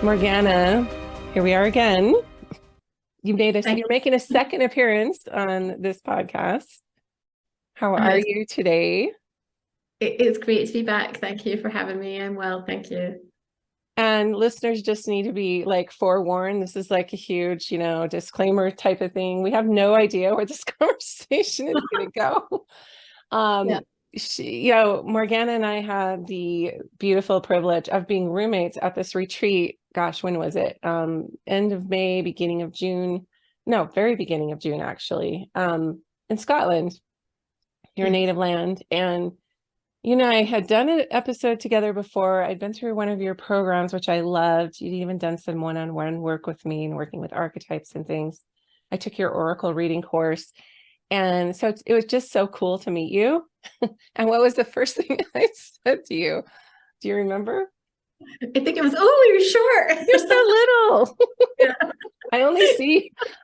Morgana, here we are again. Thank You're making a second appearance on this podcast. How you. are you today? It's great to be back. Thank you for having me. I'm well, thank you. And listeners just need to be like forewarned. This is like a huge, disclaimer type of thing. We have no idea where this conversation is going to go. Yeah. Um, Morgana and I had the beautiful privilege of being roommates at this retreat. Gosh, when was it? End of May, beginning of June. No, very beginning of June, actually, in Scotland, your Yes. native land. And you and I had done an episode together before. I'd been through one of your programs, which I loved. You'd even done some one-on-one work with me and working with archetypes and things. I took your Oracle reading course. And so it was just so cool to meet you. And what was the first thing I said to you? Do you remember? I think it was, oh, you're You're short. so little. Yeah.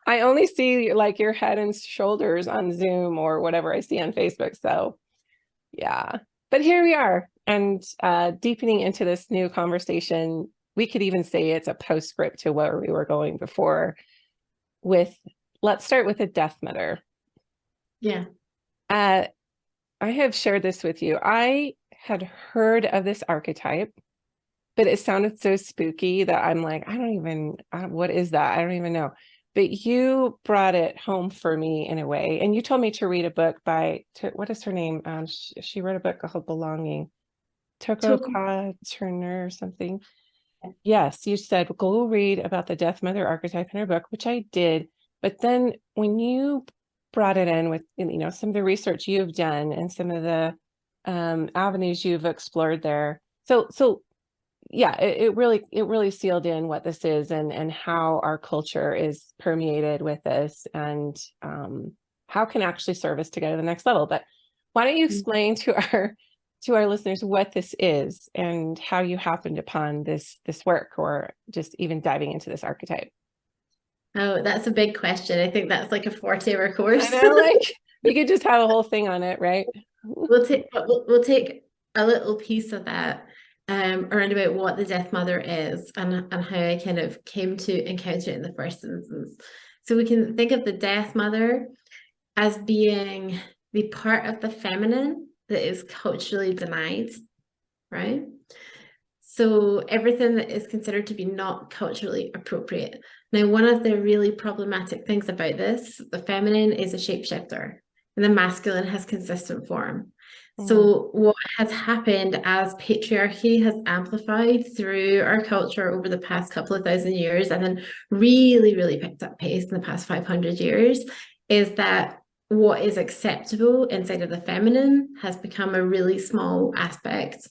I only see like your head and shoulders on Zoom or whatever I see on Facebook. So yeah. But here we are. And deepening into this new conversation, we could even say it's a postscript to where we were going before with, let's start with a death mother. Yeah. Uh, I have shared this with you. I had heard of this archetype, but it sounded so spooky that I'm like, I don't even, what is that? I don't even know. But you brought it home for me in a way. And you told me to read a book by, what is her name? She wrote a book called Belonging. Toko Totally. Ka Turner or something. Yes, you said, go read about the death mother archetype in her book, which I did. But then when you brought it in with, some of the research you've done and some of the avenues you've explored there. So yeah, it really sealed in what this is and how our culture is permeated with this and how it can actually serve us to go to the next level. But why don't you explain to our listeners what this is and how you happened upon this work, or just even diving into this archetype? Oh, that's a big question. I think that's like a 40-hour I course. know, like you could just have a whole thing on it, right? We'll take a little piece of that around about what the Death Mother is and how I kind of came to encounter it in the first instance. So we can think of the Death Mother as being the part of the feminine that is culturally denied, right? So everything that is considered to be not culturally appropriate. Now, one of the really problematic things about this, the feminine is a shapeshifter and the masculine has consistent form. Mm, So what has happened as patriarchy has amplified through our culture over the past couple of thousand years and then really, really picked up pace in the past 500 years is that what is acceptable inside of the feminine has become a really small aspect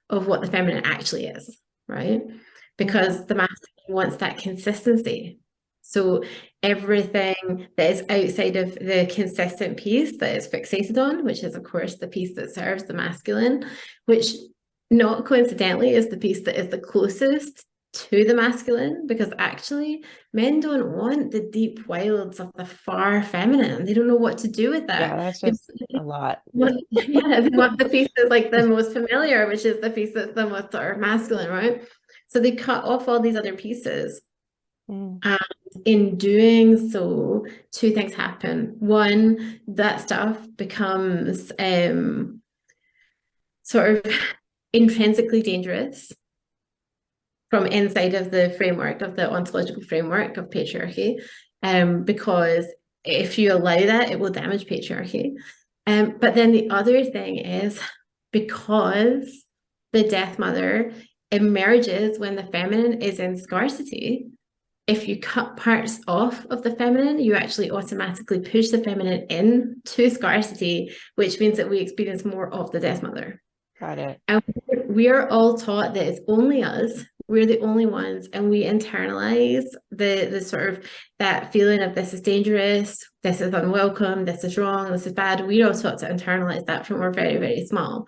of what the feminine actually is, right? mm, Because the masculine wants that consistency. So everything that is outside of the consistent piece that is fixated on, which is of course the piece that serves the masculine, which not coincidentally is the piece that is the closest to the masculine, because actually men don't want the deep wilds of the far feminine. They don't know what to do with yeah, that. that's just a lot. Yeah, they want the piece that's like the most familiar, which is the piece that's the most sort of masculine, right? So they cut off all these other pieces. Mm, And in doing so, two things happen. One, that stuff becomes sort of intrinsically dangerous from inside of the framework of the ontological framework of patriarchy, because if you allow that, it will damage patriarchy. But then the other thing is because the death mother emerges when the feminine is in scarcity, if you cut parts off of the feminine, you actually automatically push the feminine into scarcity, which means that we experience more of the death mother. got it. And we are all taught that it's only us, we're the only ones, and we internalize the sort of that feeling of this is dangerous, this is unwelcome, this is wrong, this is bad. We're all taught to internalize that from we're very, very small.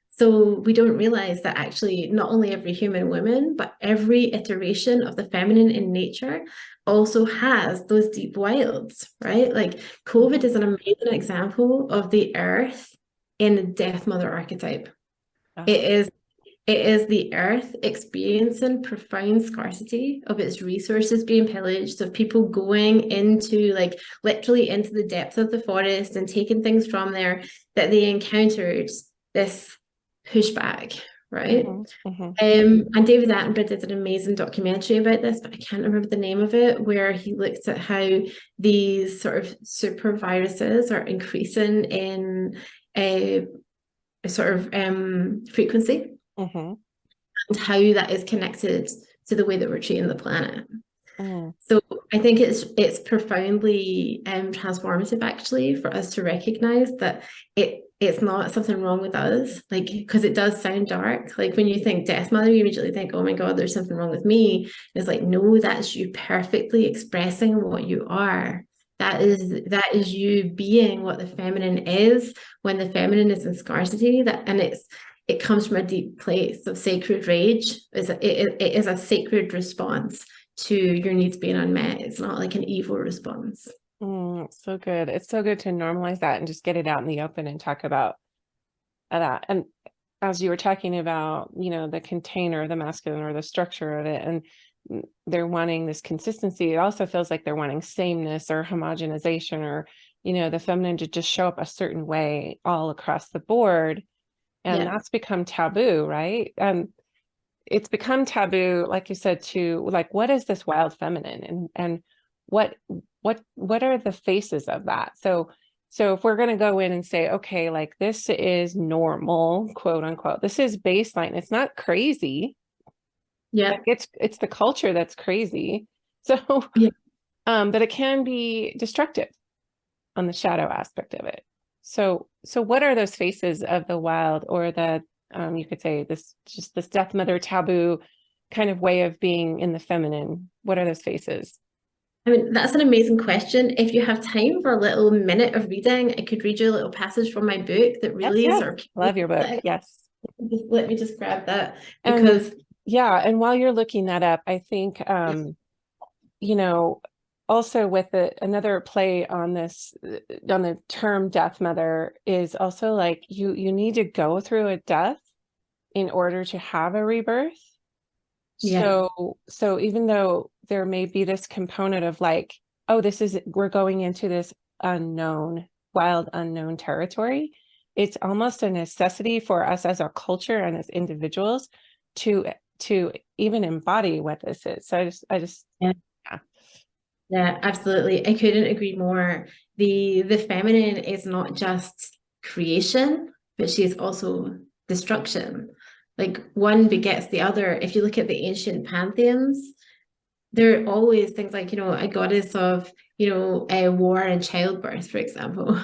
So we don't realize that actually not only every human woman, but every iteration of the feminine in nature also has those deep wilds, right? Like COVID is an amazing example of the earth in the death mother archetype. Oh, It It is the earth experiencing profound scarcity of its resources being pillaged, of people going into, like, literally into the depths of the forest and taking things from there, that they encountered this pushback, right? And David Attenborough did an amazing documentary about this, but I can't remember the name of it, where he looked at how these sort of super viruses are increasing in a sort of frequency, and how that is connected to the way that we're treating the planet. So I think it's profoundly transformative, actually, for us to recognize that it's not something wrong with us, like, because it does sound dark. Like, when you think Death Mother, you immediately think, oh my God, there's something wrong with me. And it's like, no, that's you perfectly expressing what you are. That is you being what the feminine is, when the feminine is in scarcity. It comes from a deep place of sacred rage. It is a sacred response to your needs being unmet. It's not like an evil response. So good. It's so good to normalize that and just get it out in the open and talk about that. And as you were talking about, the container, the masculine, or the structure of it, and they're wanting this consistency, it also feels like they're wanting sameness or homogenization, or, the feminine to just show up a certain way all across the board. And that's become taboo, right? It's become taboo, like you said, to, like, what is this wild feminine, and what are the faces of that? So if we're going to go in and say, okay, like, this is normal, quote unquote, this is baseline, it's not crazy. Like, it's the culture that's crazy. So but it can be destructive on the shadow aspect of it. So what are those faces of the wild, or the you could say this Death Mother taboo kind of way of being in the feminine? What are those faces? I mean, that's an amazing question. If you have time for a little minute of reading, I could read you a little passage from my book that really Yes. sort of Love your book. Yes. Let me just grab that, because and while you're looking that up, I think also with another play on this, on the term Death Mother, is also like, you need to go through a death in order to have a rebirth. So even though there may be this component of like, oh, we're going into this wild unknown territory, it's almost a necessity for us as a culture and as individuals to even embody what this is. So I just yeah, absolutely. I couldn't agree more. The feminine is not just creation, but she is also destruction. Like, one begets the other. If you look at the ancient pantheons, there are always things like, a goddess of, a war and childbirth, for example.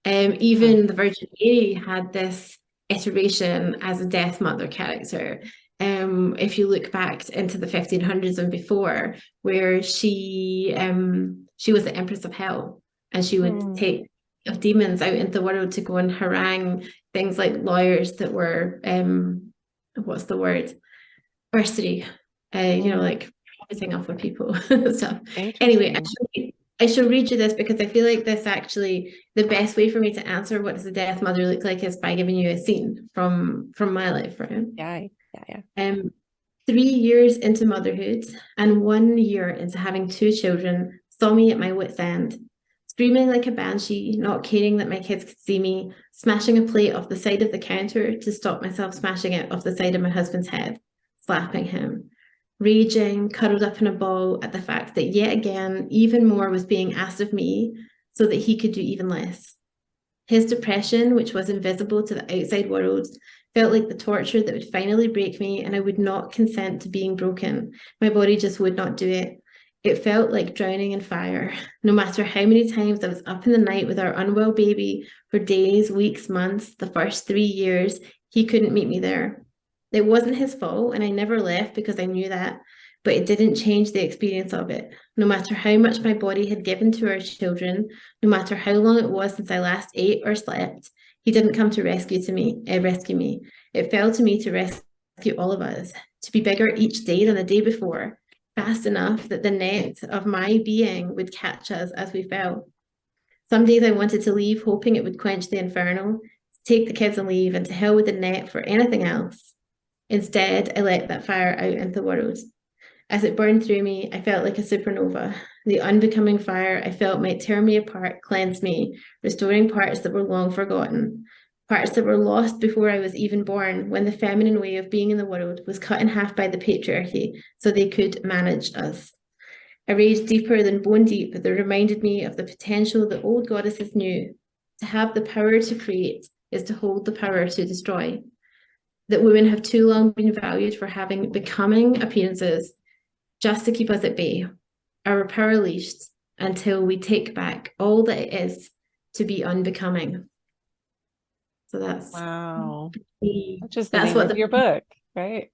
Even the Virgin Mary had this iteration as a Death Mother character. If you look back into the 1500s and before, where she was the Empress of Hell, and she would take of demons out into the world to go and harangue things like lawyers that were what's the word, bursary, like profiting off of people stuff. Anyway, I shall read you this, because I feel like this, actually, the best way for me to answer what does a Death Mother look like is by giving you a scene from my life, right? Yeah. 3 years into motherhood and 1 year into having 2 children saw me at my wit's end, screaming like a banshee, not caring that my kids could see me, smashing a plate off the side of the counter to stop myself smashing it off the side of my husband's head, slapping him, raging, cuddled up in a ball at the fact that yet again, even more was being asked of me so that he could do even less. His depression, which was invisible to the outside world, felt like the torture that would finally break me, and I would not consent to being broken. My body just would not do it. It felt like drowning in fire. No matter how many times I was up in the night with our unwell baby for days, weeks, months, the first 3 years, he couldn't meet me there. It wasn't his fault, and I never left because I knew that, but it didn't change the experience of it. No matter how much my body had given to our children, no matter how long it was since I last ate or slept, he didn't come to rescue me. It fell to me to rescue all of us, to be bigger each day than the day before, fast enough that the net of my being would catch us as we fell. Some days I wanted to leave, hoping it would quench the inferno, to take the kids and leave, and to hell with the net for anything else. Instead, I let that fire out into the world. As it burned through me, I felt like a supernova. The unbecoming fire I felt might tear me apart, cleanse me, restoring parts that were long forgotten, parts that were lost before I was even born, when the feminine way of being in the world was cut in half by the patriarchy so they could manage us. A rage deeper than bone deep that reminded me of the potential that old goddesses knew. To have the power to create is to hold the power to destroy. That women have too long been valued for having becoming appearances just to keep us at bay, our power leashed until we take back all that it is to be unbecoming. So Wow. Which is the that's name what of your book, right?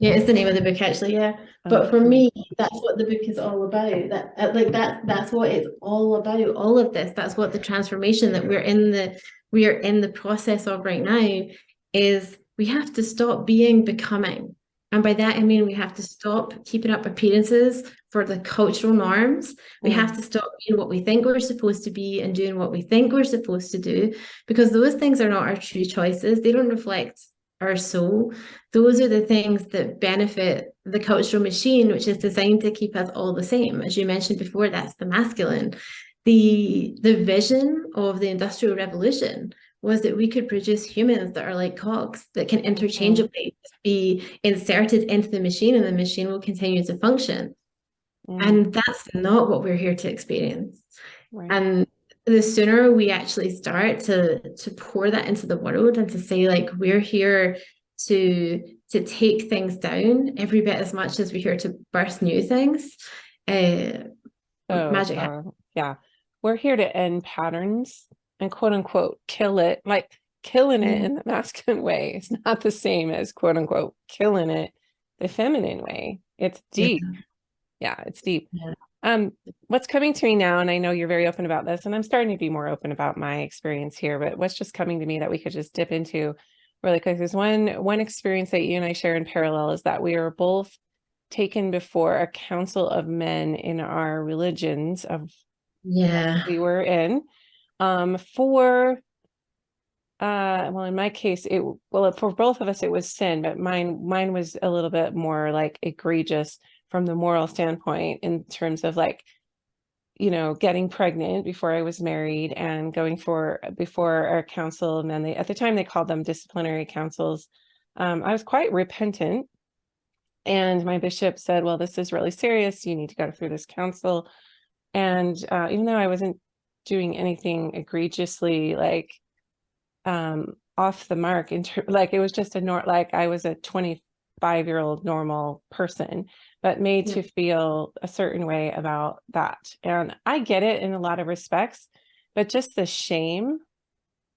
yeah, it's the name of the book actually, yeah. But for me, that's what the book is all about. That's what it's all about. All of this, that's what the transformation that we are in the process of right now is we have to stop being becoming. And by that I mean we have to stop keeping up appearances for the cultural norms. We have to stop being what we think we're supposed to be and doing what we think we're supposed to do, because those things are not our true choices. They don't reflect our soul. Those are the things that benefit the cultural machine, which is designed to keep us all the same. As you mentioned before, that's the masculine. The vision of the Industrial Revolution was that we could produce humans that are like cogs that can interchangeably be inserted into the machine and the machine will continue to function. And that's not what we're here to experience. Right. And the sooner we actually start to pour that into the world and to say, like, we're here to take things down every bit as much as we're here to birth new things, magic happens. Yeah. We're here to end patterns and quote unquote kill it. Like killing it in the masculine way is not the same as quote unquote killing it the feminine way. It's deep. Yeah, it's deep. What's coming to me now, and I know you're very open about this, and I'm starting to be more open about my experience here, but what's just coming to me that we could just dip into really quick is one experience that you and I share in parallel is that we are both taken before a council of men in our religions of we were in for well in my case for both of us it was sin, but mine was a little bit more like egregious from the moral standpoint in terms of like getting pregnant before I was married and going before our council, and then at the time they called them disciplinary councils. I was quite repentant, and my bishop said, well, this is really serious, you need to go through this council. And even though I wasn't doing anything egregiously like off the mark like it was just like I was a 25-year-old normal person, but made to feel a certain way about that. And I get it in a lot of respects, but just the shame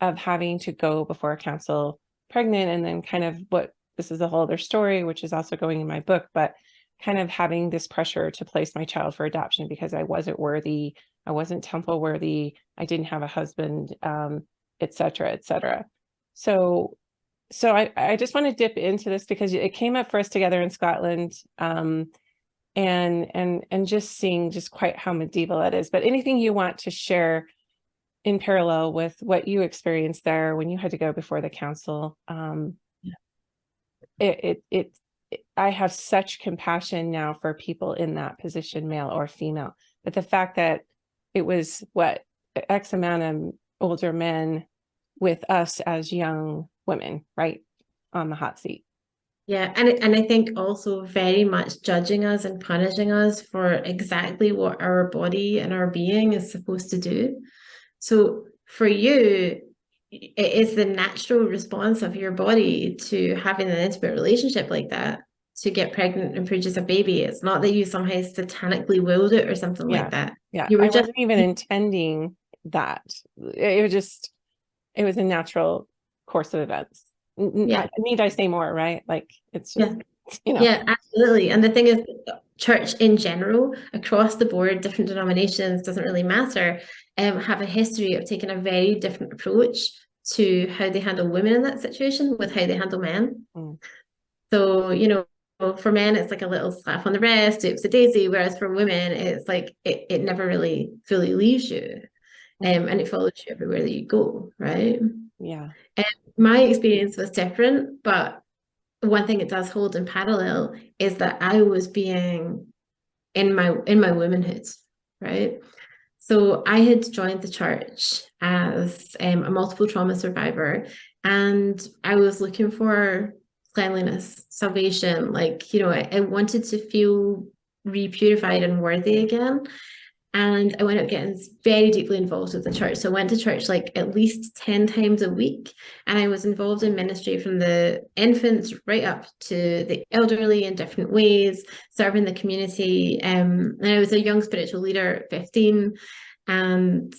of having to go before a council pregnant, and then kind of this is a whole other story, which is also going in my book, but kind of having this pressure to place my child for adoption because I wasn't worthy, I wasn't temple worthy, I didn't have a husband, et cetera, et cetera. So I just want to dip into this because it came up for us together in Scotland, and just seeing just quite how medieval it is. But anything you want to share in parallel with what you experienced there when you had to go before the council? I have such compassion now for people in that position, male or female, but the fact that it was X amount of older men with us as young women, right, on the hot seat. Yeah, and I think also very much judging us and punishing us for exactly what our body and our being is supposed to do. So for you, it is the natural response of your body to having an intimate relationship like that, to get pregnant and produce a baby. It's not that you somehow satanically willed it or something like that. Yeah, You were I just wasn't even intending that. It was a natural course of events. Need I say more, right? Like it's just, Yeah, absolutely. And the thing is, church in general, across the board, different denominations, doesn't really matter, have a history of taking a very different approach to how they handle women in that situation with how they handle men. So, for men, it's like a little slap on the wrist, oops a daisy, whereas for women, it's like it never really fully leaves you. And it follows you everywhere that you go, right? Yeah. My experience was different, but one thing it does hold in parallel is that I was being in my womanhood, right? So I had joined the church as a multiple trauma survivor, and I was looking for cleanliness, salvation. Like, I wanted to feel repurified and worthy again. And I went up getting very deeply involved with the church. So I went to church like at least 10 times a week. And I was involved in ministry from the infants right up to the elderly in different ways, serving the community. And I was a young spiritual leader at 15. And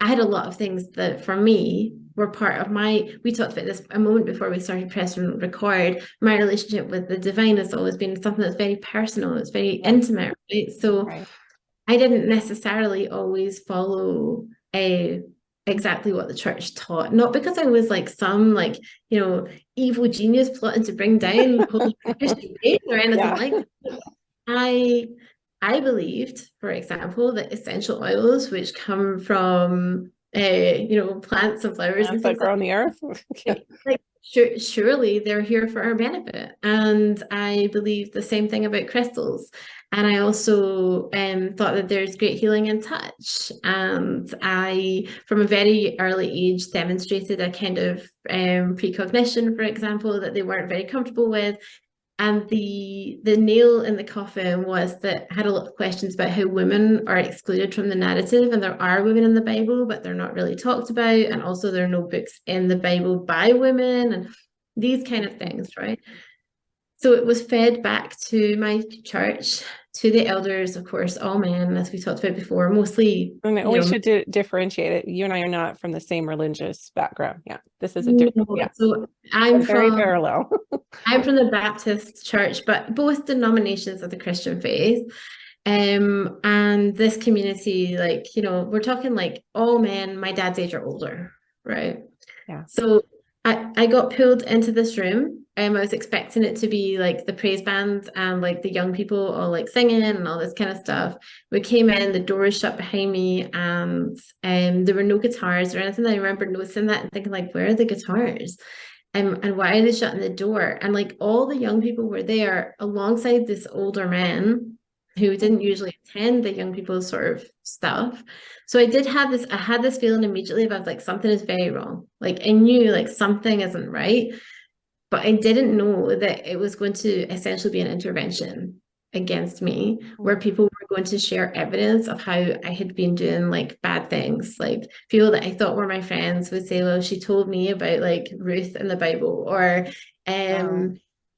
I had a lot of things that for me were part of we talked about this a moment before we started pressing record. My relationship with the divine has always been something that's very personal, it's very intimate, right? So I didn't necessarily always follow exactly what the church taught, not because I was like some like, evil genius plotting to bring down holy Christian faith or anything like that. I believed, for example, that essential oils, which come from, plants and flowers and things that grow on the earth, like surely they're here for our benefit. And I believe the same thing about crystals. And I also thought that there's great healing in touch. And I, from a very early age, demonstrated a kind of precognition, for example, that they weren't very comfortable with. And the nail in the coffin was that I had a lot of questions about how women are excluded from the narrative, and there are women in the Bible, but they're not really talked about. And also there are no books in the Bible by women and these kind of things, right? So it was fed back to my church, to the elders, of course, all men, as we talked about before, mostly. And we should differentiate it. You and I are not from the same religious background. Yeah, this is a different. Yeah, so I'm very parallel. I'm from the Baptist church, but both denominations of the Christian faith. And this community, like, we're talking like all men my dad's age or older, right? Yeah. So I got pulled into this room. I was expecting it to be like the praise bands and like the young people all like singing and all this kind of stuff. We came in, the door was shut behind me, and there were no guitars or anything. I remember noticing that and thinking like, where are the guitars? And why are they shutting the door? And like all the young people were there alongside this older man who didn't usually attend the young people's sort of stuff. So I had this feeling immediately about like something is very wrong. Like I knew like something isn't right, but I didn't know that it was going to essentially be an intervention against me, where people were going to share evidence of how I had been doing like bad things. Like people that I thought were my friends would say, well, she told me about like Ruth in the Bible, or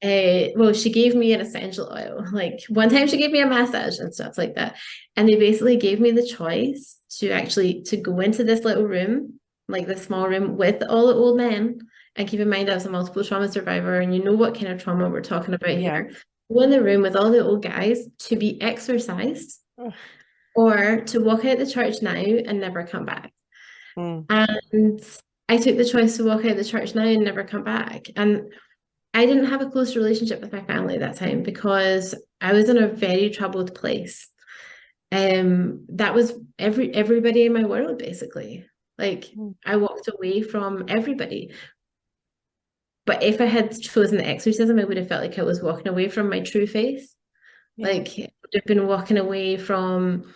well, she gave me an essential oil. Like one time she gave me a massage and stuff like that. And they basically gave me the choice to go into this little room, like this small room with all the old men. And keep in mind, I was a multiple trauma survivor, and you know what kind of trauma we're talking about here. Go in the room with all the old guys to be exorcised, or to walk out the church now and never come back. And I took the choice to walk out the church now and never come back. And I didn't have a close relationship with my family at that time because I was in a very troubled place. That was everybody in my world, basically. Like I walked away from everybody. But if I had chosen the exorcism, I would have felt like I was walking away from my true faith. Like I would have been walking away from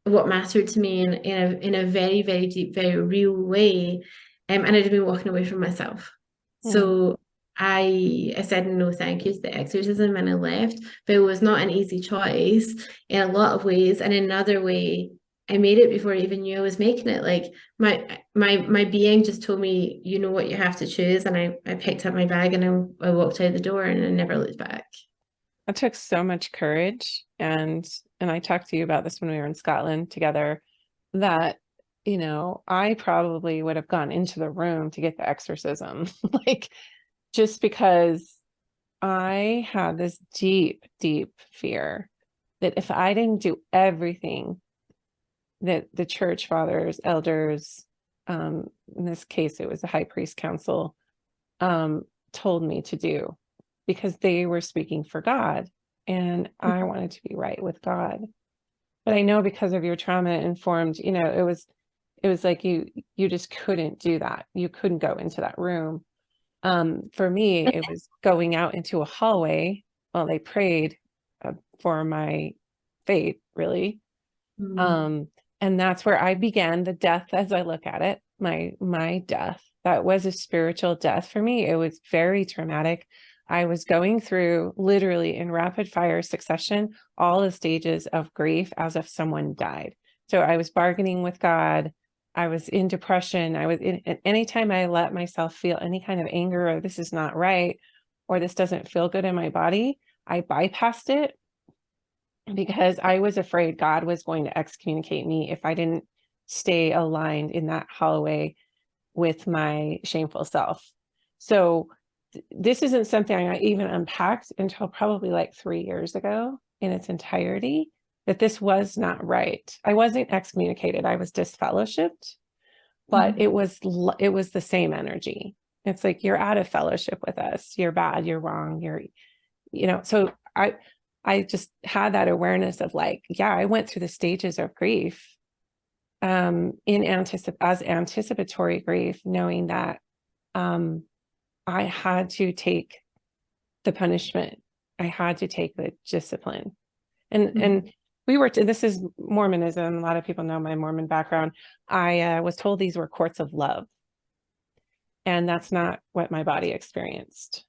what mattered to me in a very, very deep, very real way. And I'd have been walking away from myself. So I said no thank you to the exorcism and I left. But it was not an easy choice in a lot of ways. And in another way, I made it before I even knew I was making it. Like my being just told me, you know what you have to choose. And I picked up my bag and I walked out the door and I never looked back. That took so much courage. And I talked to you about this when we were in Scotland together, that, I probably would have gone into the room to get the exorcism, like, just because I had this deep, deep fear that if I didn't do everything that the church fathers, elders, in this case, it was the high priest council, told me to do, because they were speaking for God and I wanted to be right with God. But I know because of your trauma informed, it was like you just couldn't do that. You couldn't go into that room. For me, it was going out into a hallway while they prayed for my fate, really. And that's where I began the death, as I look at it, my death. That was a spiritual death for me. It was very traumatic. I was going through, literally in rapid fire succession, all the stages of grief as if someone died. So I was bargaining with God. I was in depression. I was in, anytime I let myself feel any kind of anger, or this is not right, or this doesn't feel good in my body, I bypassed it because I was afraid God was going to excommunicate me if I didn't stay aligned in that hallway with my shameful self. So this isn't something I even unpacked until probably like 3 years ago in its entirety, that this was not right. I wasn't excommunicated. I was disfellowshipped, but it was the same energy. It's like, you're out of fellowship with us. You're bad. You're wrong. So I just had that awareness of like, yeah, I went through the stages of grief as anticipatory grief, knowing that I had to take the punishment. I had to take the discipline. And this is Mormonism. A lot of people know my Mormon background. I was told these were courts of love. And that's not what my body experienced.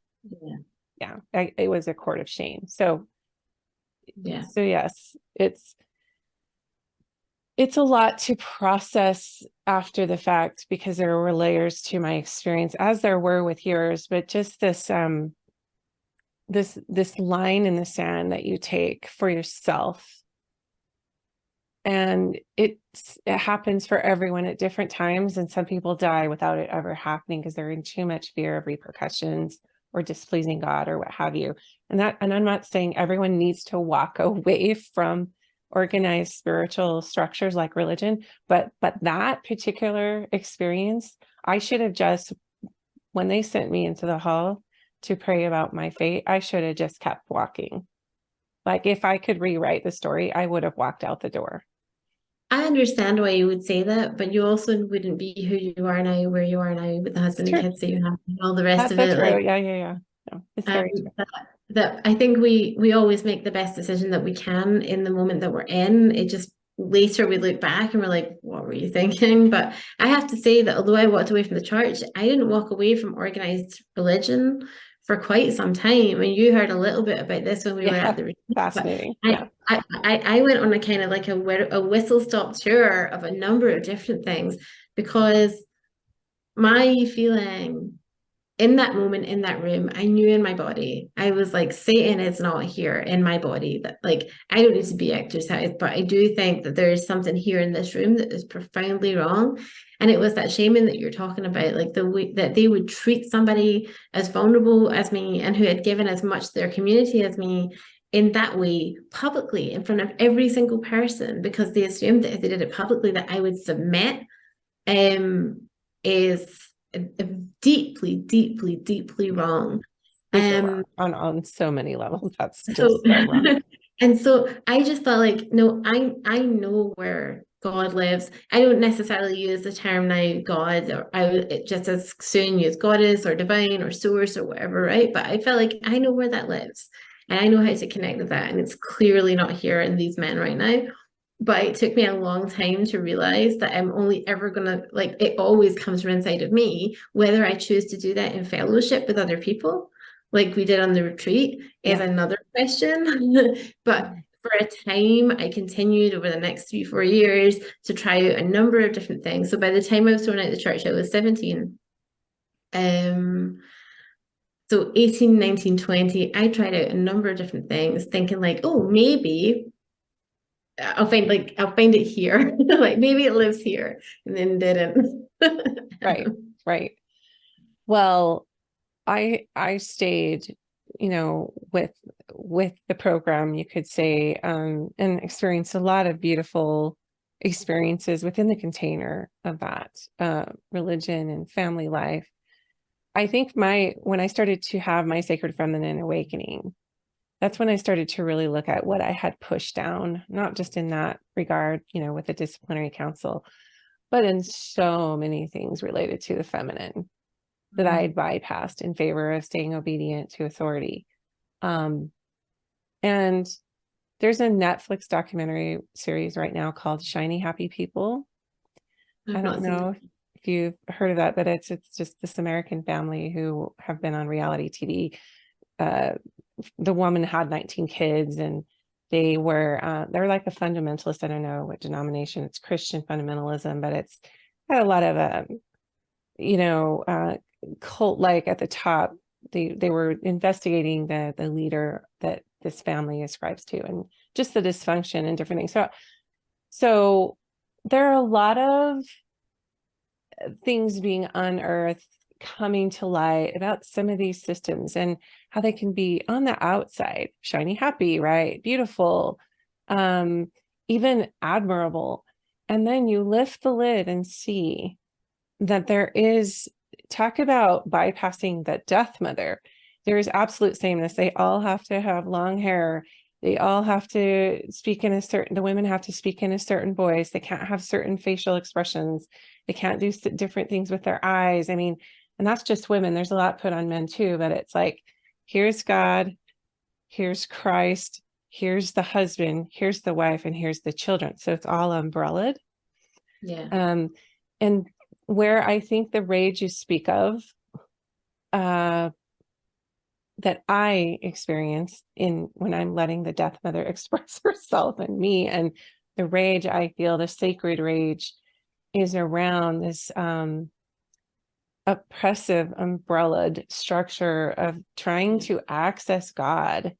Yeah. It was a court of shame. So yes, it's a lot to process after the fact, because there were layers to my experience, as there were with yours, but just this line in the sand that you take for yourself. And it happens for everyone at different times. And some people die without it ever happening because they're in too much fear of repercussions or displeasing God or what have you. And I'm not saying everyone needs to walk away from organized spiritual structures like religion, but that particular experience, I should have just, when they sent me into the hall to pray about my fate, I should have just kept walking. Like, if I could rewrite the story, I would have walked out the door. I understand why you would say that, but you also wouldn't be who you are now, where you are now, with the husband and kids that you have, and all the rest That's of so it. true. Like, Yeah. No, it's very true. that I think we always make the best decision that we can in the moment that we're in. It just, later we look back and we're like, what were you thinking? But I have to say that although I walked away from the church, I didn't walk away from organized religion for quite some time. And you heard a little bit about this when we were at the retreat. Fascinating. I went on a kind of like a whistle stop tour of a number of different things, because my feeling in that moment, in that room, I knew in my body, I was like, Satan is not here in my body. That, like, I don't need to be exercised, but I do think that there is something here in this room that is profoundly wrong. And it was that shaming that you're talking about, like the way that they would treat somebody as vulnerable as me and who had given as much to their community as me in that way, publicly, in front of every single person, because they assumed that if they did it publicly that I would submit, is deeply, deeply, deeply wrong. On so many levels, that's just so wrong. And so I just thought, like, no, I know where God lives. I don't necessarily use the term now God, or I just as soon use goddess or divine or source or whatever, right? But I felt like I know where that lives, and I know how to connect with that, and it's clearly not here in these men right now. But it took me a long time to realize that I'm only ever gonna, like, it always comes from inside of me. Whether I choose to do that in fellowship with other people, like we did on the retreat, is another question. But for a time, I continued over the next 3-4 years to try out a number of different things. So by the time I was thrown out of the church, I was 17. So 18, 19, 20, I tried out a number of different things, thinking like, oh, maybe I'll find it here. Like, maybe it lives here, and then didn't. Right. Well, I stayed, with the program, you could say, and experienced a lot of beautiful experiences within the container of that religion and family life. I think when I started to have my sacred feminine awakening, that's when I started to really look at what I had pushed down, not just in that regard, with the disciplinary council, but in so many things related to the feminine. that I had bypassed in favor of staying obedient to authority. And there's a Netflix documentary series right now called Shiny Happy People. I I've don't not seen know if you've heard of that, but it's just this American family who have been on reality TV. The woman had 19 kids, and they're like a fundamentalist. I don't know what denomination. It's Christian fundamentalism, but it's had a lot of cult like at the top. They were investigating the leader that this family ascribes to, and just the dysfunction and different things. So there are a lot of things being unearthed, coming to light about some of these systems and how they can be on the outside shiny, happy, right, beautiful, even admirable, and then you lift the lid and see that there is, talk about bypassing the death mother. There is absolute sameness. They all have to have long hair. They all have to speak in the women have to speak in a certain voice. They can't have certain facial expressions. They can't do different things with their eyes. I mean, and that's just women. There's a lot put on men too, but it's like, here's God, here's Christ, here's the husband, here's the wife, and here's the children. So it's all umbrellaed. Yeah. And where I think the rage you speak of, that I experience when I'm letting the death mother express herself and me, and the rage I feel, the sacred rage, is around this oppressive, umbrellaed structure of trying to access God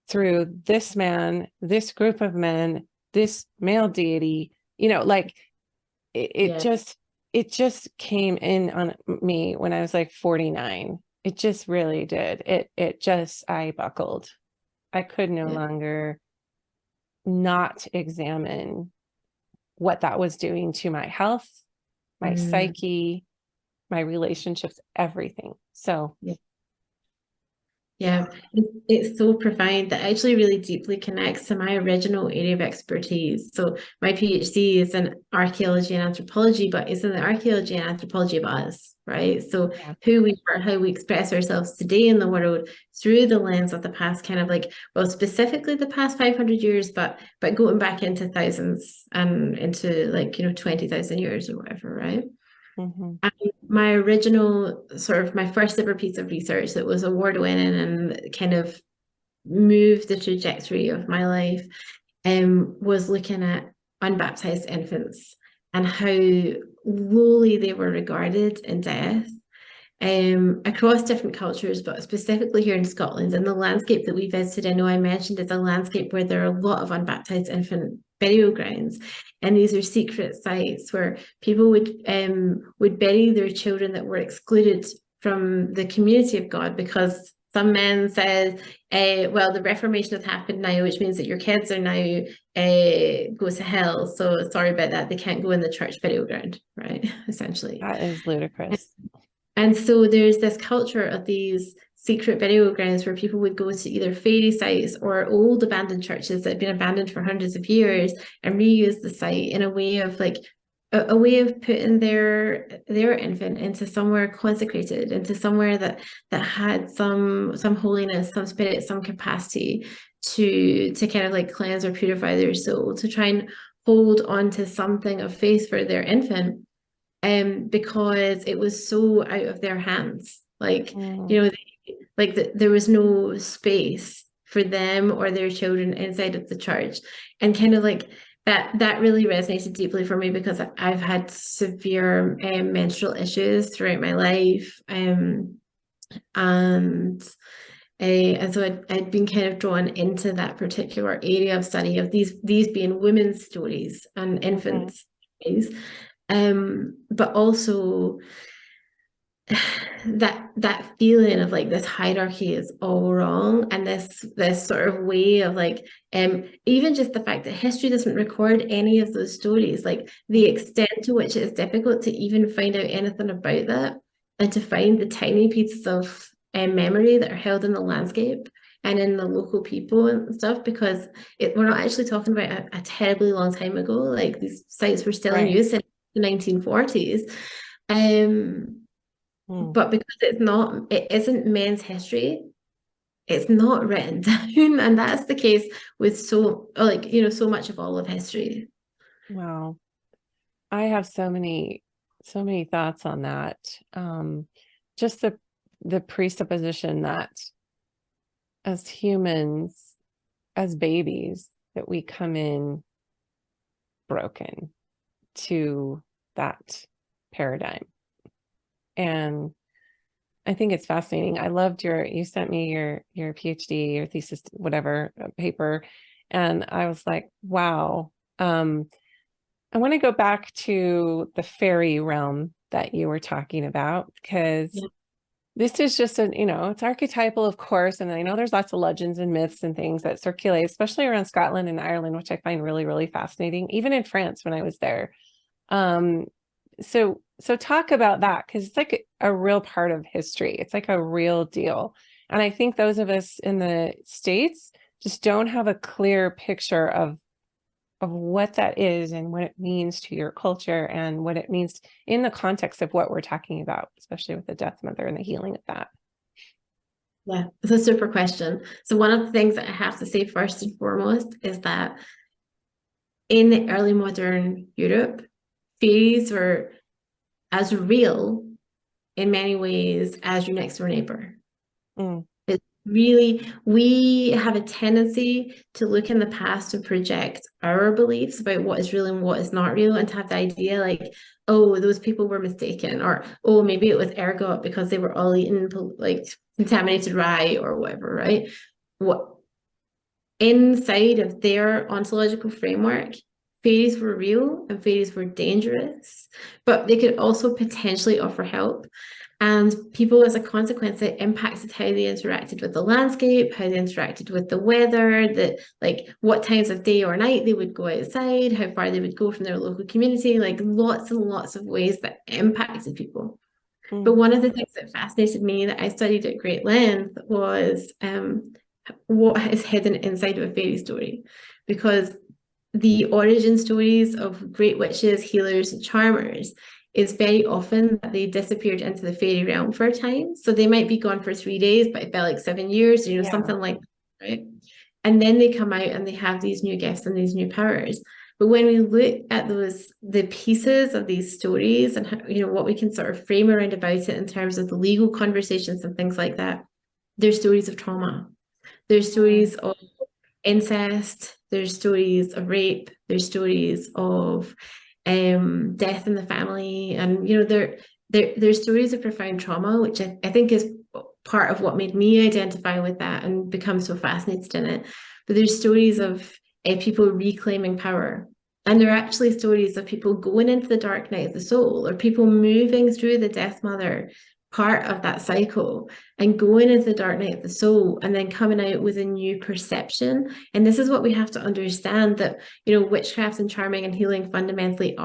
through this man, this group of men, this male deity, like it just came in on me when I was like 49. It just really did. I buckled. I could no longer not examine what that was doing to my health, my psyche, my relationships, everything. So yeah, it's so profound that actually really deeply connects to my original area of expertise. So my PhD is in archaeology and anthropology, but it's in the archaeology and anthropology of us, right? So who we are, how we express ourselves today in the world through the lens of the past, kind of like, well, specifically the past 500 years, but going back into thousands and into like, 20,000 years or whatever, right? mm-hmm. My original my first ever piece of research that was award winning and kind of moved the trajectory of my life was looking at unbaptized infants and how lowly they were regarded in death across different cultures, but specifically here in Scotland. And the landscape that we visited, I know I mentioned, is a landscape where there are a lot of unbaptized infant burial grounds, and these are secret sites where people would bury their children that were excluded from the community of God because some men said, well, the Reformation has happened now, which means that your kids are now go to hell. So sorry about that. They can't go in the church burial ground, right? Essentially. That is ludicrous. And so there's this culture of these secret burial grounds where people would go to either fairy sites or old abandoned churches that had been abandoned for hundreds of years and reuse the site in a way of like a way of putting their infant into somewhere consecrated, into somewhere that had some holiness, some spirit, some capacity to kind of like cleanse or purify their soul, to try and hold on to something of faith for their infant. Because it was so out of their hands, like there was no space for them or their children inside of the church, and kind of like that really resonated deeply for me because I've had severe menstrual issues throughout my life, and so I'd been kind of drawn into that particular area of study of these being women's stories and infants' stories. But also that feeling of like this hierarchy is all wrong, and this sort of way of like even just the fact that history doesn't record any of those stories, like the extent to which it's difficult to even find out anything about that, and to find the tiny pieces of memory that are held in the landscape and in the local people and stuff, because we're not actually talking about a terribly long time ago. Like these sites were still in use in the 1940s. Mm. But because it isn't men's history, it's not written down. And that's the case with so much of all of history. Wow. I have so many thoughts on that. Just the presupposition that as humans, as babies, that we come in broken to that paradigm. And I think it's fascinating. I loved you sent me your PhD, your thesis, whatever paper. And I was like, wow. I want to go back to the fairy realm that you were talking about, because Yeah. this is just it's archetypal, of course. And I know there's lots of legends and myths and things that circulate, especially around Scotland and Ireland, which I find really, really fascinating, even in France when I was there. Um, so talk about that, because it's like a real part of history. It's like a real deal. And I think those of us in the States just don't have a clear picture of what that is and what it means to your culture and what it means in the context of what we're talking about, especially with the death mother and the healing of that. Yeah, it's a super question. So one of the things that I have to say first and foremost is that in the early modern Europe, fairies were as real in many ways as your next door neighbor. Mm, It's really, we have a tendency to look in the past and project our beliefs about what is real and what is not real, and to have the idea like, oh, those people were mistaken, or oh, maybe it was ergot because they were all eating like contaminated rye or whatever, right? What inside of their ontological framework, fairies were real and fairies were dangerous, but they could also potentially offer help. And people, as a consequence, it impacted how they interacted with the landscape, how they interacted with the weather, like what times of day or night they would go outside, how far they would go from their local community, like lots and lots of ways that impacted people. But mm, one of the things that fascinated me that I studied at great length was what is hidden inside of a fairy story. Because the origin stories of great witches, healers, and charmers is very often that they disappeared into the fairy realm for a time. So they might be gone for 3 days, but it felt like 7 years, yeah. something like that, right? And then they come out and they have these new gifts and these new powers. But when we look at the pieces of these stories and how, what we can sort of frame around about it in terms of the legal conversations and things like that, there's stories of trauma. There's Mm, stories of incest, there's stories of rape, there's stories of death in the family, and there's stories of profound trauma, which I think is part of what made me identify with that and become so fascinated in it. But there's stories of people reclaiming power. And they're actually stories of people going into the dark night of the soul, or people moving through the death mother part of that cycle and going into the dark night of the soul and then coming out with a new perception. And this is what we have to understand, that witchcraft and charming and healing fundamentally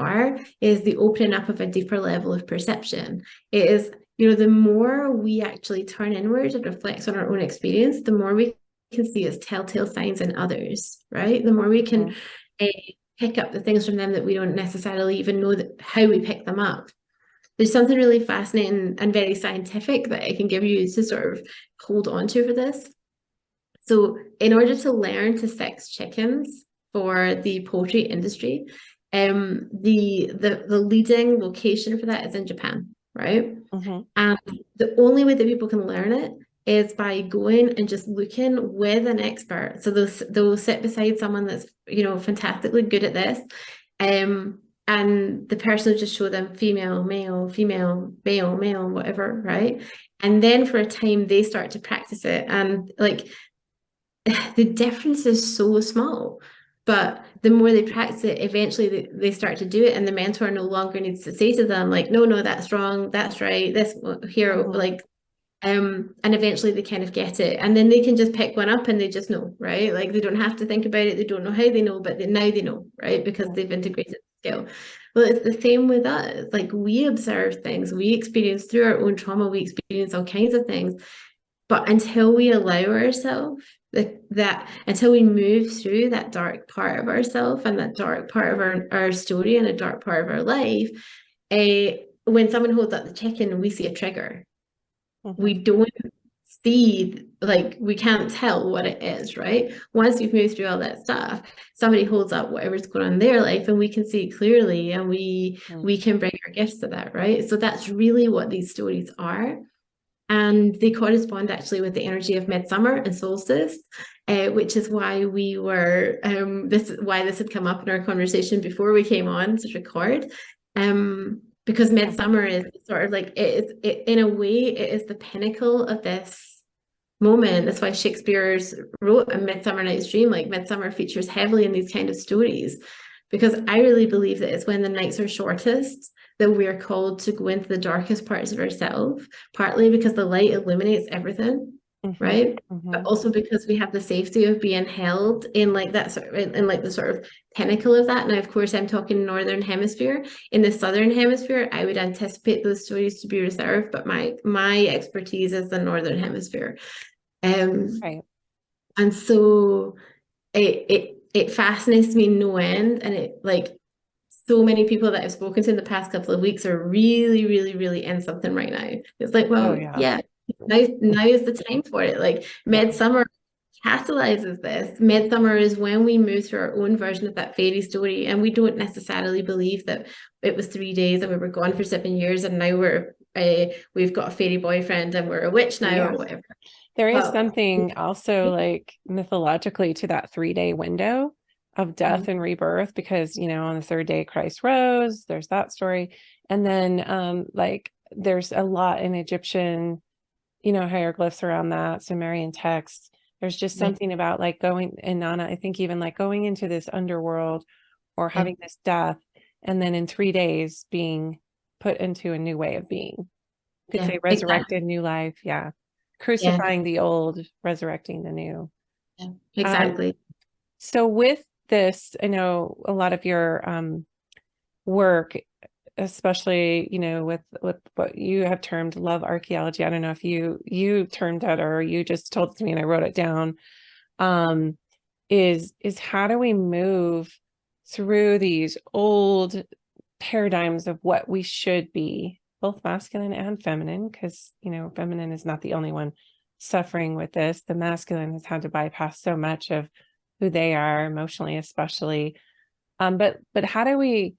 is the opening up of a deeper level of perception. It is, the more we actually turn inward and reflect on our own experience, the more we can see as telltale signs in others, right? The more we can mm, uh, pick up the things from them that we don't necessarily even know how we pick them up. There's something really fascinating and very scientific that I can give you to sort of hold on to for this. So, in order to learn to sex chickens for the poultry industry, the leading location for that is in Japan, right? mm-hmm, And the only way that people can learn it is by going and just looking with an expert. So they'll sit beside someone that's fantastically good at this, and the person will just show them female, male, female, male, male, whatever, right? And then for a time they start to practice it, and like the difference is so small. But the more they practice it, eventually they start to do it, and the mentor no longer needs to say to them like, no, that's wrong, that's right, this here, mm-hmm, like and eventually they kind of get it, and then they can just pick one up and they just know, right? Like they don't have to think about it, they don't know how they know, but now they know, right? Because they've integrated the skill. Well, it's the same with us. Like we observe things, we experience through our own trauma, we experience all kinds of things, but until we allow ourselves that until we move through that dark part of ourselves and that dark part of our story and a dark part of our life, when someone holds up the chicken, we see a trigger. We Mhm. don't see, like, we can't tell what it is, right? Once you've moved through all that stuff, somebody holds up whatever's going on in their life and we can see it clearly, and Mm. we can bring our gifts to that, right? So that's really what these stories are. And they correspond actually with the energy of midsummer and solstice, which is why we were why this had come up in our conversation before we came on to record. Because Yeah. midsummer is sort of like in a way it is the pinnacle of this moment. That's why Shakespeare's wrote A Midsummer Night's Dream. Like midsummer features heavily in these kind of stories, because I really believe that it's when the nights are shortest that we're called to go into the darkest parts of ourselves, partly because the light illuminates everything, Mhm. right? But Mhm. also because we have the safety of being held in like that sort of, in like the sort of pinnacle of that. Now, of course, I'm talking northern hemisphere. In the southern hemisphere, I would anticipate those stories to be reserved, but my expertise is the northern hemisphere. Right. And so it fascinates me no end, and it like so many people that I've spoken to in the past couple of weeks are really, really, really in something right now. It's like, Oh well, yeah. yeah, now is the time for it. Like Yeah. midsummer catalyzes this. Midsummer is when we move through our own version of that fairy story, and we don't necessarily believe that it was 3 days and we were gone for 7 years, and now we've got a fairy boyfriend and we're a witch now or Yeah. whatever. There is But something also like mythologically to that 3-day window of death Mhm. and rebirth, because, on the third day Christ rose, there's that story. And then like there's a lot in Egyptian, hieroglyphs around that, Sumerian texts. There's just Right. something about like going, and Nana, I think even like going into this underworld or Yeah, having this death, and then in 3 days being put into a new way of being. You could yeah, say exactly. resurrected, new life. Yeah. Yeah, Crucifying the old, resurrecting the new. yeah, Um, exactly. so with this, I know a lot of your work, especially, with what you have termed love archaeology. I don't know if you termed that or you just told it to me and I wrote it down. Um, is how do we move through these old paradigms of what we should be, both masculine and feminine, because feminine is not the only one suffering with this. The masculine has had to bypass so much of who they are emotionally, especially. But how do we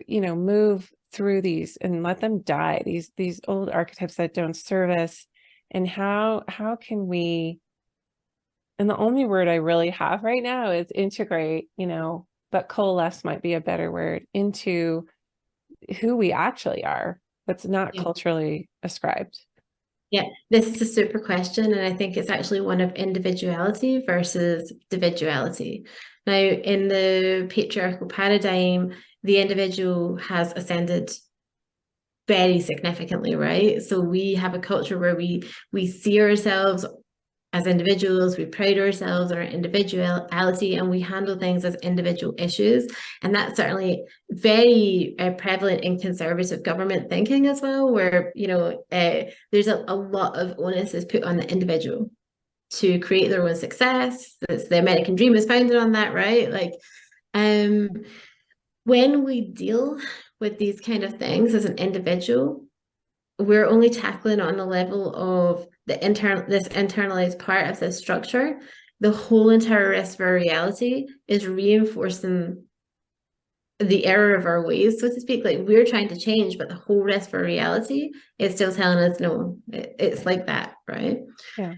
move through these and let them die, these old archetypes that don't serve us? And how can we, and the only word I really have right now is integrate, but coalesce might be a better word, into who we actually are, that's not Yeah. culturally ascribed. Yeah, this is a super question, and I think it's actually one of individuality versus individuality. Now, in the patriarchal paradigm, the individual has ascended very significantly, right? So we have a culture where we see ourselves as individuals, we pride ourselves on our individuality, and we handle things as individual issues. And that's certainly very prevalent in conservative government thinking as well, where, there's a lot of onus is put on the individual to create their own success. It's the American dream is founded on that, right? Like, um, when we deal with these kind of things as an individual, we're only tackling on the level of this internalized part of this structure. The whole entire rest of our reality is reinforcing the error of our ways, so to speak. Like we're trying to change, but the whole rest of our reality is still telling us no. It's like that, right? Yeah.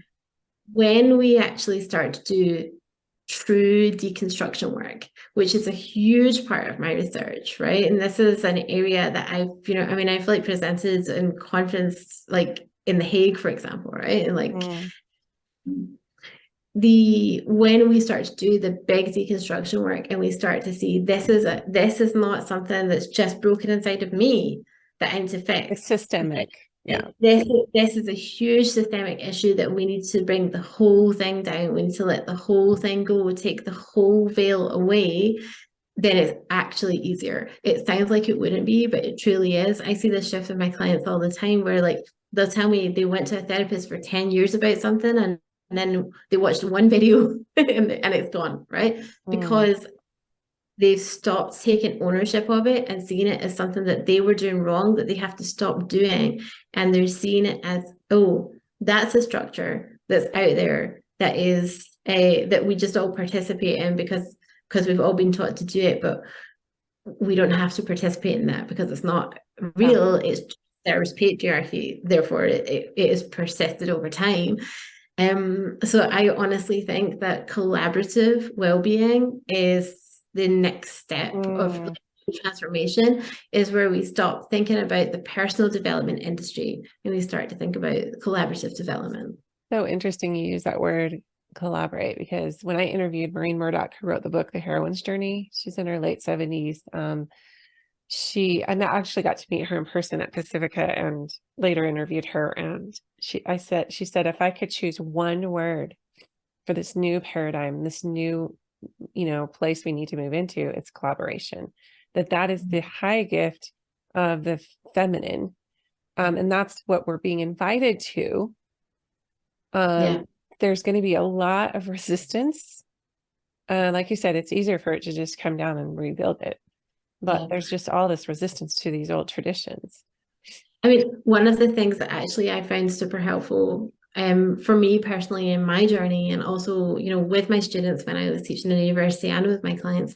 When we actually start to do true deconstruction work, which is a huge part of my research, right? And this is an area that I've like presented in conference, like in The Hague, for example, right? And like Mm. when we start to do the big deconstruction work and we start to see this is not something that's just broken inside of me that I'm to It's fix. systemic. Yeah. This is a huge systemic issue that we need to bring the whole thing down. We need to let the whole thing go, take the whole veil away. Then it's actually easier. It sounds like it wouldn't be, but it truly is. I see this shift with my clients all the time where like they'll tell me they went to a therapist for 10 years about something, and then they watched one video and it's gone, right? Mm. Because they've stopped taking ownership of it and seeing it as something that they were doing wrong, that they have to stop doing. And they're seeing it as, oh, that's a structure that's out there that is a that we just all participate in because we've all been taught to do it, but we don't have to participate in that because it's not real. It's there's patriarchy, therefore it is persisted over time. So I honestly think that collaborative well-being is the next step of transformation, is where we stop thinking about the personal development industry and we start to think about collaborative development. So interesting you use that word collaborate, because when I interviewed Maureen Murdoch, who wrote the book The Heroine's Journey, she's in her late 70s. And I actually got to meet her in person at Pacifica and later interviewed her. And she said, if I could choose one word for this new paradigm, this new, place we need to move into, it's collaboration. That is the high gift of the feminine. And that's what we're being invited to. There's going to be a lot of resistance. Like you said, it's easier for it to just come down and rebuild it. But there's just all this resistance to these old traditions. I mean, one of the things that actually I found super helpful for me personally in my journey, and also, with my students when I was teaching in university and with my clients,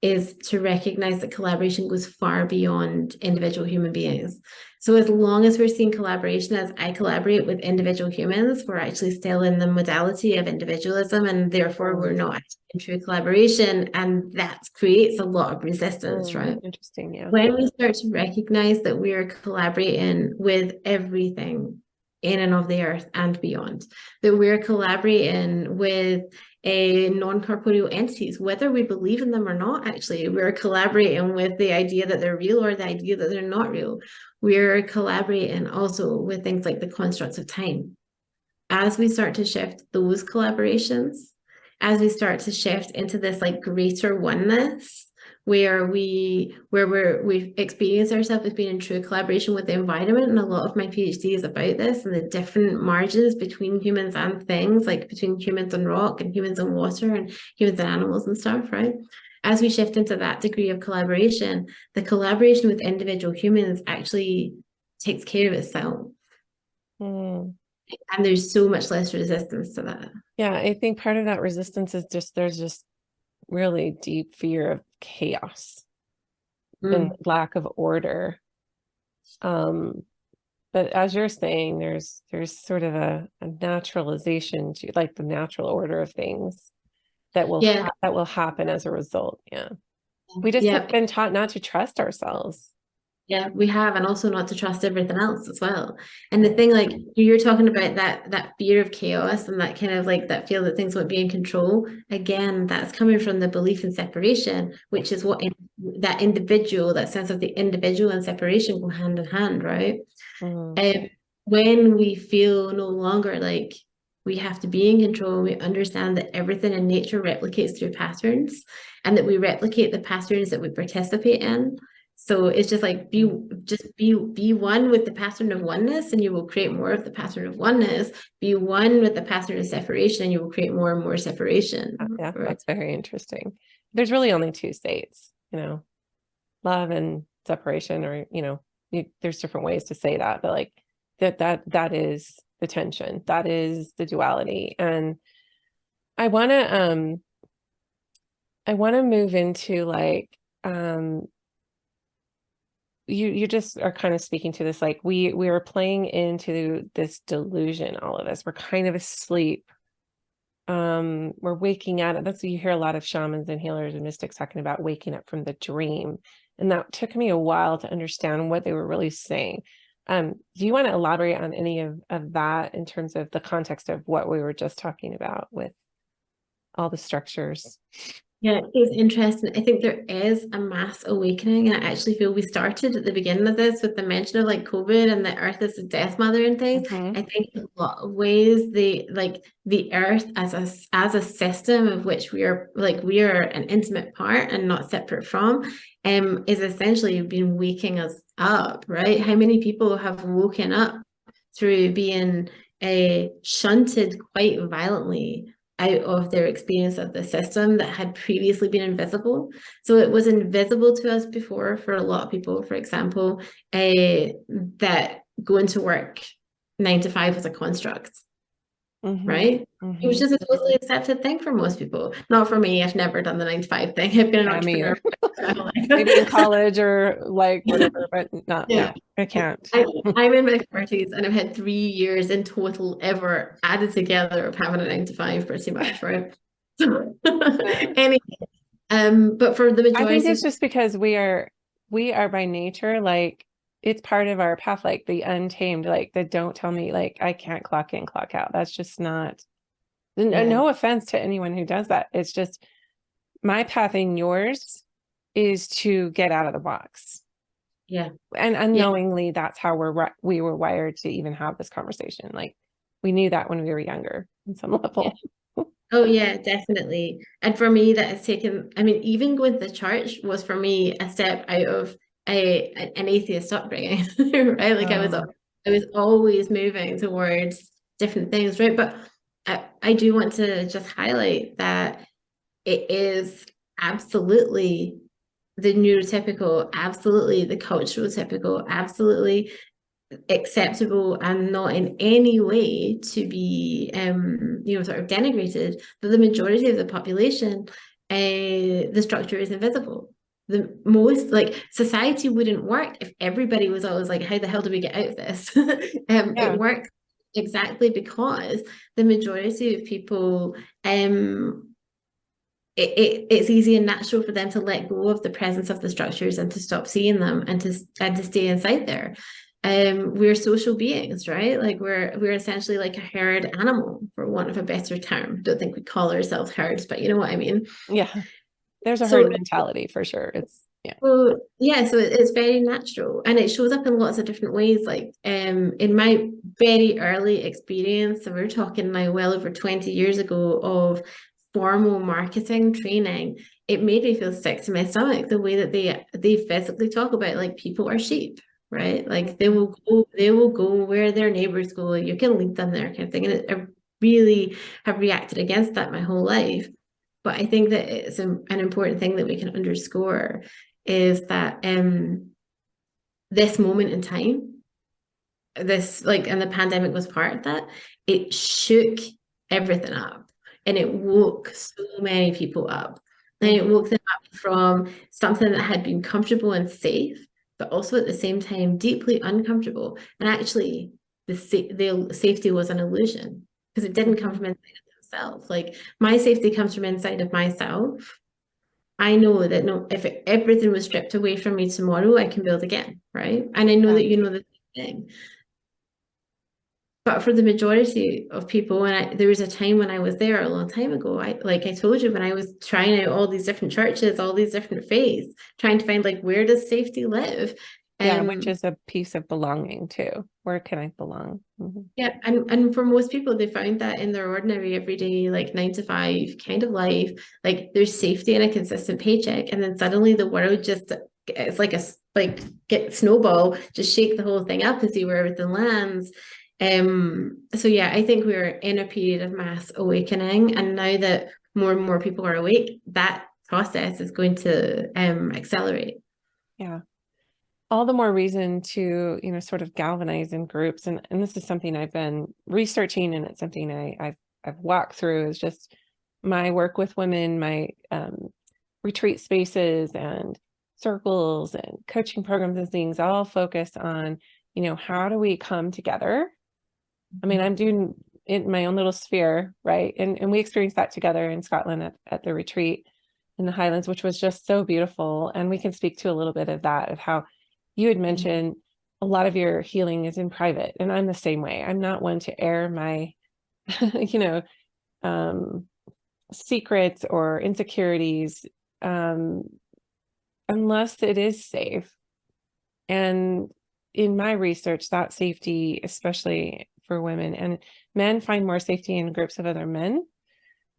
is to recognize that collaboration goes far beyond individual human beings. So as long as we're seeing collaboration as I collaborate with individual humans, we're actually still in the modality of individualism, and therefore we're not actually in true collaboration, and that creates a lot of resistance, right? Interesting, yeah. When we start to recognize that we are collaborating with everything in and of the earth and beyond, that we're collaborating with non-corporeal entities, whether we believe in them or not, actually, we're collaborating with the idea that they're real or the idea that they're not real. We're collaborating also with things like the constructs of time. As we start to shift those collaborations, as we start to shift into this like greater oneness, where we experience ourselves as being in true collaboration with the environment. And a lot of my PhD is about this and the different margins between humans and things, like between humans and rock and humans and water and humans and animals and stuff, right? As we shift into that degree of collaboration, the collaboration with individual humans actually takes care of itself. And there's so much less resistance to that. Yeah, I think part of that resistance is there's just really deep fear of chaos and lack of order. But as you're saying, there's sort of a naturalization to like the natural order of things that will happen as a result. Yeah. We just have been taught not to trust ourselves. Yeah, we have, and also not to trust everything else as well. And the thing, like you're talking about that fear of chaos and that kind of like that feel that things won't be in control. Again, that's coming from the belief in separation, which is what that individual, that sense of the individual and separation go hand in hand, right? When we feel no longer like we have to be in control, we understand that everything in nature replicates through patterns, and that we replicate the patterns that we participate in. So it's just like be one with the pattern of oneness, and you will create more of the pattern of oneness. Be one with the pattern of separation, and you will create more and more separation. Yeah, right? That's very interesting. There's really only two states, love and separation, or there's different ways to say that, but like that is the tension, that is the duality. And I want to move into like you just are kind of speaking to this, like we are playing into this delusion, all of us. We're kind of asleep. We're waking out. That's what you hear a lot of shamans and healers and mystics talking about, waking up from the dream. And that took me a while to understand what they were really saying. Do you want to elaborate on any of that in terms of the context of what we were just talking about with all the structures? Yeah, it's interesting. I think there is a mass awakening. And I actually feel we started at the beginning of this with the mention of like COVID and the earth as a death mother and things. I think in a lot of ways the earth as a system of which we are an intimate part and not separate from, is essentially been waking us up, right? How many people have woken up through being shunted quite violently out of their experience of the system that had previously been invisible. So it was invisible to us before for a lot of people, for example, that going to work 9 to 5 was a construct, right? It was just a totally accepted thing for most people. Not for me. I've never done the 9 to 5 thing. I've been an entrepreneur. Maybe in college or like whatever, but not, Yeah. no, I can't. I'm in my 40s and I've had 3 years in total ever added together of having a 9 to 5 pretty much, right? So anyway, but for the I think majority, it's just because we are by nature, like it's part of our path, like the untamed, like the don't tell me, like I can't clock in, clock out. That's just not, no offense to anyone who does that. It's just my path and yours is to get out of the box. yeah. And unknowingly, that's how we were wired to even have this conversation. Like we knew that when we were younger on some level. Oh yeah, definitely. And for me, that has taken, I mean, even going to church was for me a step out of an atheist upbringing, right? Like I was always moving towards different things, right? But I do want to just highlight that it is absolutely the neurotypical, absolutely the cultural typical, absolutely acceptable and not in any way to be sort of denigrated, but the majority of the population, the structure is invisible. The most, like, society wouldn't work if everybody was always like, how the hell do we get out of this? It works exactly because the majority of people, it's easy and natural for them to let go of the presence of the structures and to stop seeing them and to stay inside there. We're social beings, right? Like we're essentially like a herd animal, for want of a better term. Don't think we call ourselves herds, but you know what I mean. Yeah, there's a herd mentality for sure. It's so it's very natural, and it shows up in lots of different ways. Like in my very early experience, so we're talking now well over 20 years ago of formal marketing training, it made me feel sick to my stomach the way that they physically talk about, like, people are sheep, right? Like they will go where their neighbors go, you can lead them there, kind of thing. And I really have reacted against that my whole life. But I think that it's an important thing that we can underscore is that this moment in time, this, like, and the pandemic was part of that, it shook everything up and it woke so many people up. And it woke them up from something that had been comfortable and safe, but also at the same time deeply uncomfortable. And actually, the safety was an illusion because it didn't come from inside of themselves. Like, my safety comes from inside of myself. I know that if everything was stripped away from me tomorrow, I can build again, right? And I know that you know the same thing. But for the majority of people, and there was a time when I was there a long time ago, like I told you, when I was trying out all these different churches, all these different faiths, trying to find, like, where does safety live? Which is a piece of belonging too. Where can I belong? Yeah, and for most people, they found that in their ordinary, everyday, like 9 to 5 kind of life, like there's safety and a consistent paycheck, and then suddenly the world just, it's like get snowball, just shake the whole thing up and see where everything lands. So yeah, I think we're in a period of mass awakening, and now that more and more people are awake, that process is going to accelerate. Yeah. All the more reason to, sort of galvanize in groups. And this is something I've been researching, and it's something I've walked through, is just my work with women, my retreat spaces and circles and coaching programs and things all focus on, how do we come together? I mean, I'm doing in my own little sphere, right? And we experienced that together in Scotland at the retreat in the Highlands, which was just so beautiful. And we can speak to a little bit of that, of how you had mentioned a lot of your healing is in private. And I'm the same way. I'm not one to air my, secrets or insecurities, unless it is safe. And in my research, that safety, especially for women, and men find more safety in groups of other men.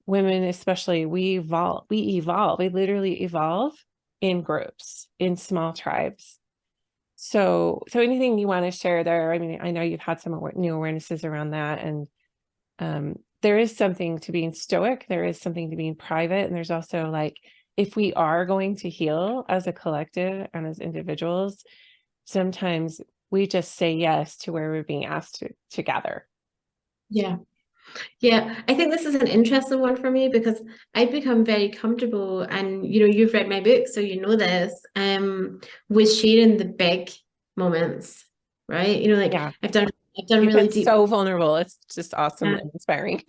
Women, especially, we evolve, we literally evolve in groups, in small tribes. So anything you want to share there? I mean, I know you've had some new awarenesses around that, and there is something to being stoic, there is something to being private, and there's also like, if we are going to heal as a collective and as individuals, sometimes we just say yes to where we're being asked to gather. Yeah. Yeah, I think this is an interesting one for me because I've become very comfortable, and you've read my book, so you know this, with sharing the big moments, right? Like Yeah. I've done You've really been deep. so vulnerable. It's just awesome Yeah. and inspiring.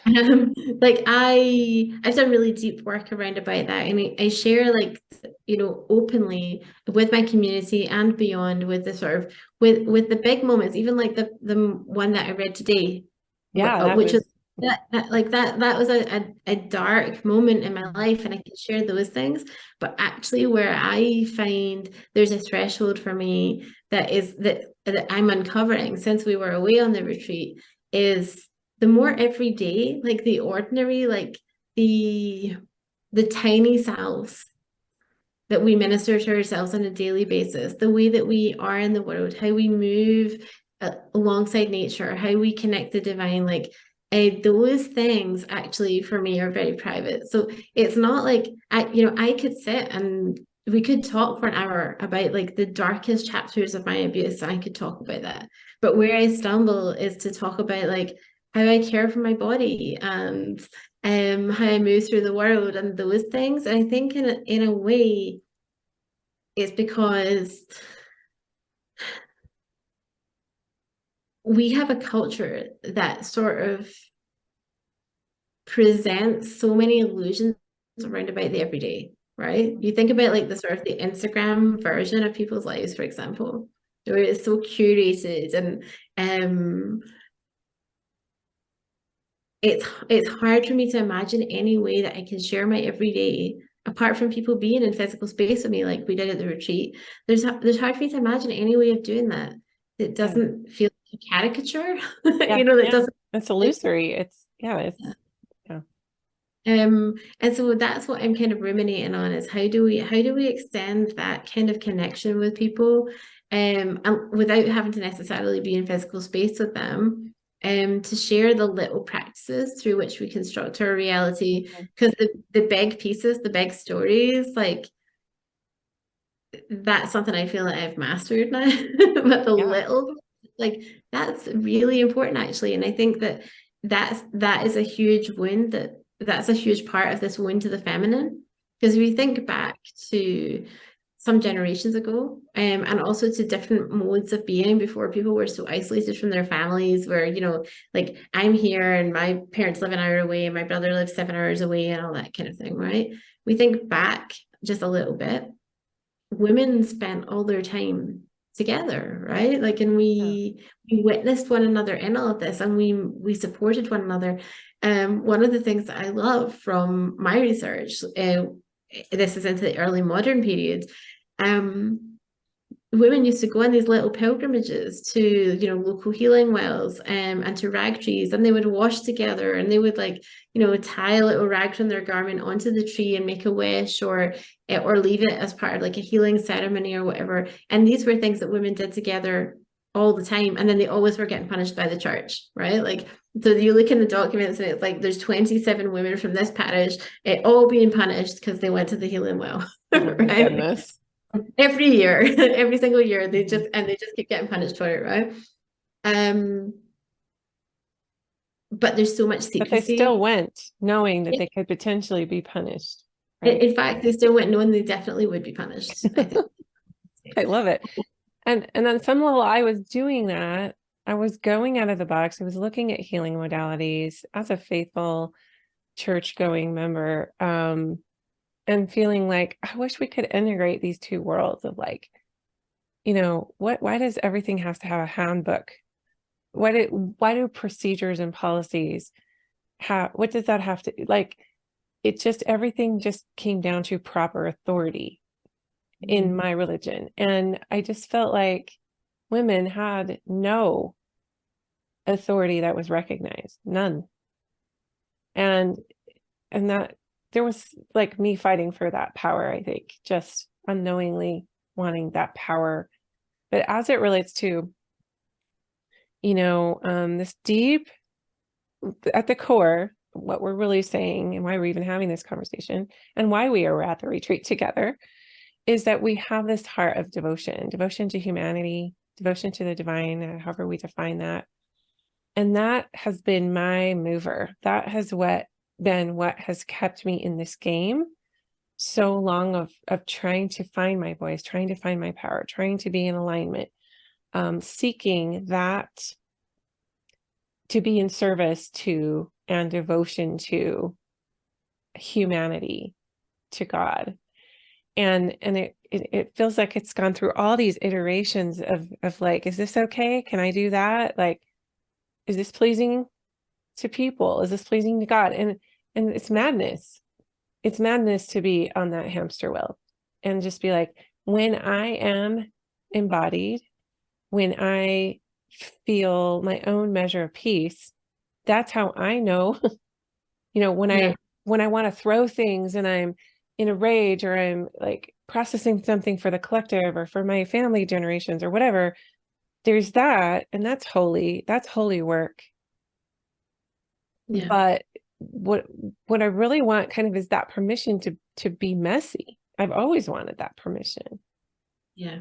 Like I've done really deep work around about that, and I share like openly with my community and beyond, with the sort of with the big moments, even like the one that I read today, Yeah, that which was was, that was a dark moment in my life, and I can share those things. But actually, where I find there's a threshold for me that I'm uncovering since we were away on the retreat is the more everyday, like the ordinary, like the tiny selves that we minister to ourselves on a daily basis, the way that we are in the world, how we move alongside nature, how we connect the divine, like those things actually for me are very private. So it's not like I could sit and we could talk for an hour about like the darkest chapters of my abuse, and I could talk about that. But where I stumble is to talk about like how I care for my body and how I move through the world and those things. And I think in a way, it's because we have a culture that sort of presents so many illusions around about the everyday, right? You think about like the sort of the Instagram version of people's lives, for example, where it's so curated, and it's hard for me to imagine any way that I can share my everyday apart from people being in physical space with me like we did at the retreat. There's hard for me to imagine any way of doing that. It yeah, doesn't feel like a caricature, yeah, that yeah. doesn't It's like illusory. It's, yeah, it's, yeah. yeah, And so that's what I'm kind of ruminating on, is how do we extend that kind of connection with people, and without having to necessarily be in physical space with them, to share the little practices through which we construct our reality. Because the big pieces, the big stories, like that's something I feel like I've mastered now. But the yeah, little, like that's really important actually. And I think that is a huge wound, that's a huge part of this wound to the feminine. Because if you think back to some generations ago, and also to different modes of being before people were so isolated from their families, where like I'm here and my parents live an hour away and my brother lives 7 hours away and all that kind of thing, right? We think back just a little bit, women spent all their time together, right? Like, and yeah, we witnessed one another in all of this, and we supported one another. One of the things that I love from my research, this is into the early modern period, um, women used to go on these little pilgrimages to local healing wells, and to rag trees, and they would wash together, and they would like tie a little rag from their garment onto the tree and make a wish, or leave it as part of like a healing ceremony or whatever. And these were things that women did together all the time, and then they always were getting punished by the church, right? Like, so you look in the documents and it's like there's 27 women from this parish all being punished because they went to the healing well. oh my Right? goodness. Every year, every single year, they Mhm. just keep getting punished for it, right? Um, but there's so much But they still secrecy. went knowing that they could potentially be punished, In right? fact, they still went knowing they definitely would be punished, I think. I love it. And on some level, I was doing that. I was going out of the box. I was looking at healing modalities as a faithful church-going member, and feeling like I wish we could integrate these two worlds of like, why does everything have to have a handbook? Why do procedures and policies what does that have to like? It just, everything just came down to proper authority in my religion. And I just felt like women had no authority that was recognized, none. And that there was like me fighting for that power, I think, just unknowingly wanting that power. But as it relates to, this deep at the core, what we're really saying and why we're even having this conversation and why we are at the retreat together is that we have this heart of devotion to humanity, devotion to the divine, however we define that. And that has been my mover. That has been what has kept me in this game so long of trying to find my voice, trying to find my power, trying to be in alignment, seeking that to be in service to and devotion to humanity, to God. And it feels like it's gone through all these iterations of like, is this okay? Can I do that? Like, is this pleasing to people? Is this pleasing to God? And it's madness. It's madness to be on that hamster wheel and just be like, when I am embodied, when I feel my own measure of peace, that's how I know, when Yeah. I want to throw things and I'm in a rage or I'm like processing something for the collective or for my family generations or whatever, there's that, and that's holy work. Yeah. But what I really want kind of is that permission to be messy. I've always wanted that permission. Yeah.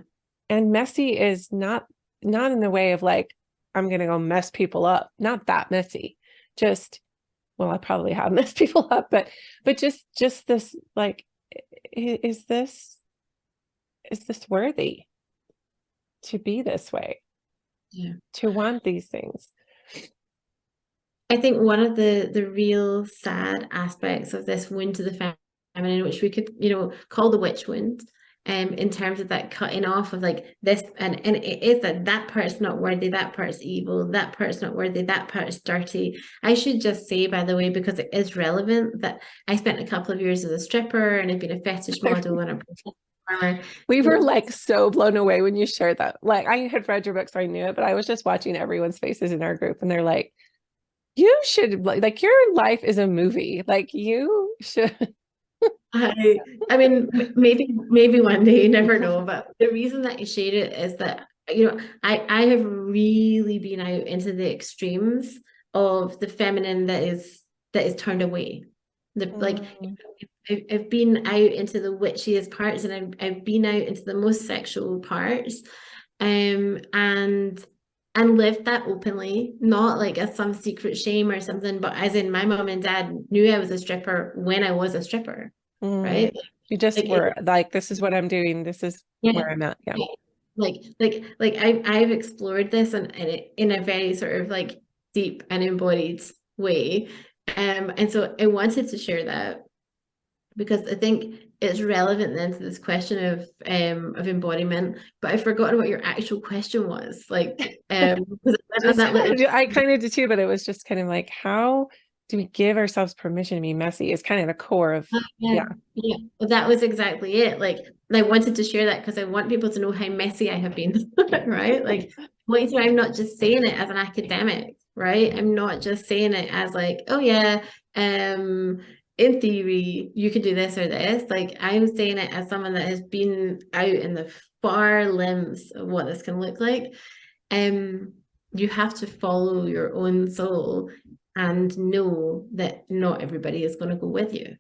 And messy is not in the way of like, I'm going to go mess people up. Not that messy. Just, well, I probably have messed people up, but just this, like, is this worthy to be this way? Yeah. To want these things? I think one of the real sad aspects of this wound to the feminine, which we could, call the witch wound, in terms of that cutting off of like this, and it is that part's not worthy, that part's evil, that part's not worthy, that part's dirty. I should just say, by the way, because it is relevant, that I spent a couple of years as a stripper and I've been a fetish model and a performer. We were like so blown away when you shared that. Like, I had read your book, so I knew it, but I was just watching everyone's faces in our group and they're like, you should, like, your life is a movie. Like, you should. I mean, maybe one day, you never know. But the reason that I share it is that, I have really been out into the extremes of the feminine that is turned away. Like, Mm. I've been out into the witchiest parts, and I've been out into the most sexual parts, and lived that openly, not like as some secret shame or something, but as in my mom and dad knew I was a stripper when I was a stripper, Mm. right? You just Like it, were like, this is what I'm doing. This is yeah, where I'm at. Yeah. like I've explored this in a very sort of like deep and embodied way, and so I wanted to share that because I think it's relevant then to this question of embodiment. But I've forgotten what your actual question was. Like, on Just, that little. I kind of did too, but it was just kind of like, how do we give ourselves permission to be messy? Is kind of the core of, Yeah, yeah. yeah, well, that was exactly it. Like, I wanted to share that because I want people to know how messy I have been, right? Like, I'm not just saying it as an academic, right? I'm not just saying it as like, oh yeah, in theory, you could do this or this. Like, I'm saying it as someone that has been out in the far limbs of what this can look like. Um, you have to follow your own soul and know that not everybody is going to go with you.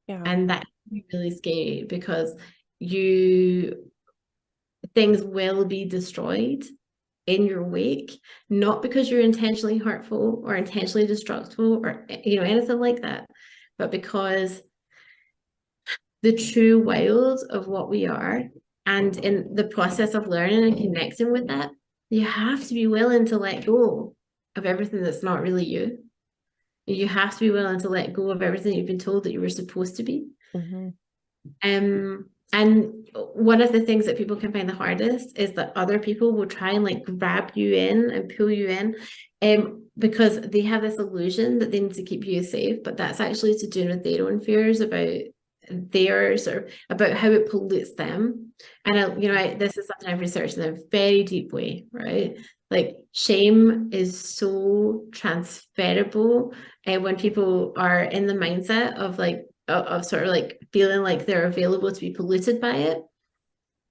Yeah. And that can be really scary because you things will be destroyed in your wake, not because you're intentionally hurtful or intentionally destructive or anything like that, but because the true wild of what we are, and in the process of learning and connecting with that, you have to be willing to let go of everything that's not really you. You have to be willing to let go of everything you've been told that you were supposed to be. Mm-hmm. And one of the things that people can find the hardest is that other people will try and like grab you in and pull you in, because they have this illusion that they need to keep you safe, but that's actually to do with their own fears about their sort of about how it pollutes them. And this is something I've researched in a very deep way, right? Like, shame is so transferable, when people are in the mindset of like of sort of like feeling like they're available to be polluted by it.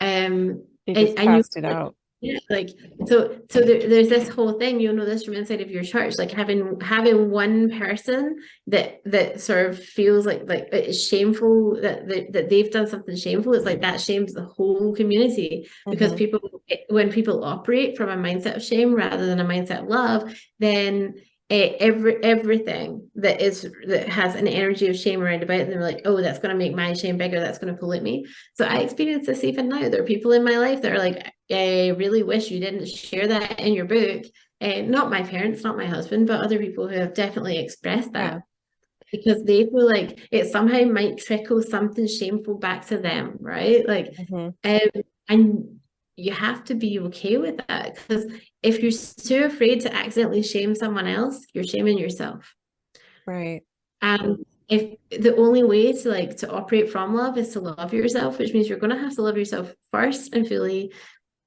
You just And you cast it out. Yeah, like there's this whole thing, you'll know this from inside of your church, like having one person that sort of feels like it's shameful that they've done something shameful. It's like that shames the whole community because Mhm. when people operate from a mindset of shame rather than a mindset of love, then everything that has an energy of shame around about it, and they're like, oh, that's going to make my shame bigger, that's going to pollute me. So I experience this even now. There are people in my life that are like, I really wish you didn't share that in your book. Not my parents, not my husband, but other people who have definitely expressed that Yeah. because they feel like it somehow might trickle something shameful back to them, right? Like, Mhm. and you have to be okay with that because if you're too afraid to accidentally shame someone else, you're shaming yourself. Right. And if the only way to operate from love is to love yourself, which means you're going to have to love yourself first and fully,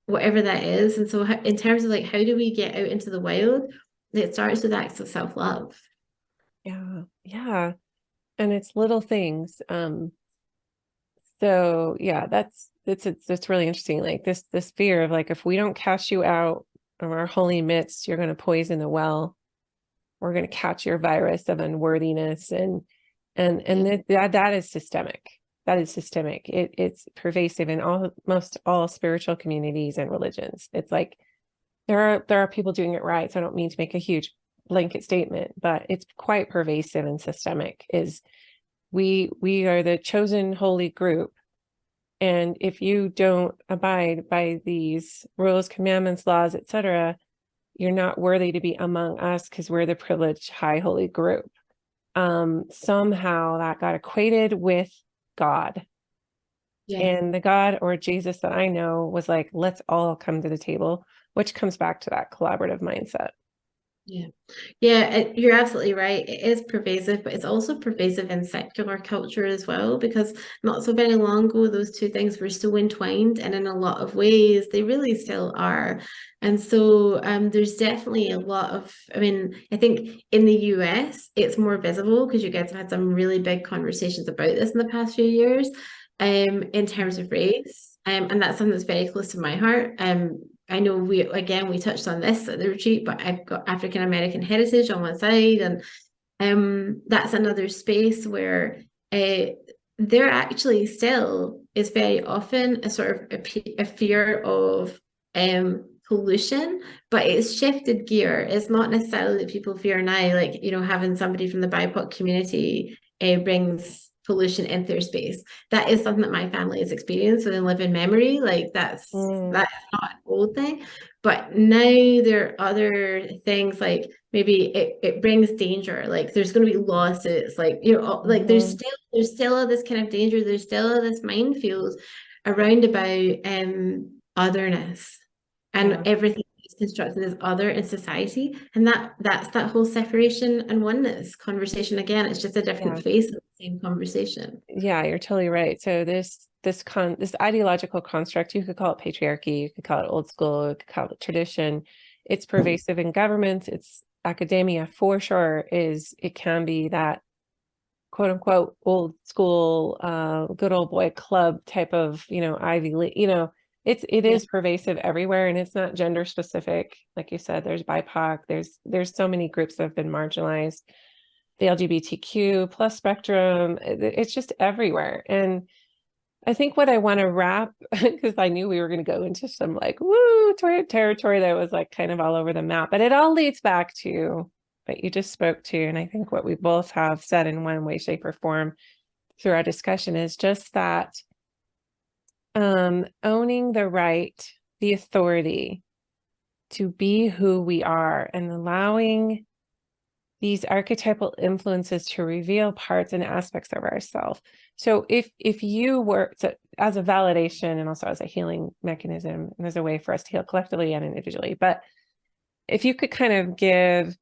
whatever that is. And so, in terms of like, how do we get out into the wild? It starts with acts of self-love. Yeah. Yeah. And it's little things. So yeah, it's really interesting. Like this fear of like, if we don't cast you out of our holy midst, you're going to poison the well. We're going to catch your virus of unworthiness, and that is systemic. That is systemic. It's pervasive in almost all spiritual communities and religions. It's like there are people doing it right. So I don't mean to make a huge blanket statement, but it's quite pervasive and systemic. Is we are the chosen holy group, and if you don't abide by these rules, commandments, laws, etc., you're not worthy to be among us because we're the privileged high holy group. Somehow that got equated with God. Yeah. And the God or Jesus that I know was like, let's all come to the table, which comes back to that collaborative mindset. Yeah. Yeah, you're absolutely right. It is pervasive, but it's also pervasive in secular culture as well, because not so very long ago, those two things were so entwined, and in a lot of ways, they really still are. And so there's definitely a lot of, I mean, I think in the US, it's more visible because you guys have had some really big conversations about this in the past few years, in terms of race. And that's something that's very close to my heart. I know we touched on this at the retreat, but I've got African American heritage on one side, and that's another space where there actually still is very often a sort of a fear of pollution, but it's shifted gear. It's not necessarily that people fear now, like having somebody from the BIPOC community brings pollution into their space. That is something that my family has experienced within living memory. Like Mm, that's not an old thing. But now there are other things like maybe it brings danger. Like there's going to be lawsuits. Like like mhm. there's still all this kind of danger. There's still all this minefield around about otherness and Yeah, everything is constructed as other in society. And that's that whole separation and oneness conversation again. It's just a different yeah, face of the same conversation. yeah, you're totally right. So this ideological construct, you could call it patriarchy, you could call it old school, you could call it tradition. It's pervasive in governments, it's academia for sure. It can be that quote unquote old school good old boy club type of Ivy League, it Yeah. is pervasive everywhere, and it's not gender specific. Like you said, there's BIPOC, there's so many groups that have been marginalized, the LGBTQ plus spectrum, it's just everywhere. And I think what I want to wrap, because I knew we were going to go into some like woo territory that was like kind of all over the map, but it all leads back to what you just spoke to. And I think what we both have said in one way, shape, or form through our discussion is just that owning the right, the authority to be who we are, and allowing these archetypal influences to reveal parts and aspects of ourselves. So if you were as a validation and also as a healing mechanism, and as a way for us to heal collectively and individually, but if you could kind of give,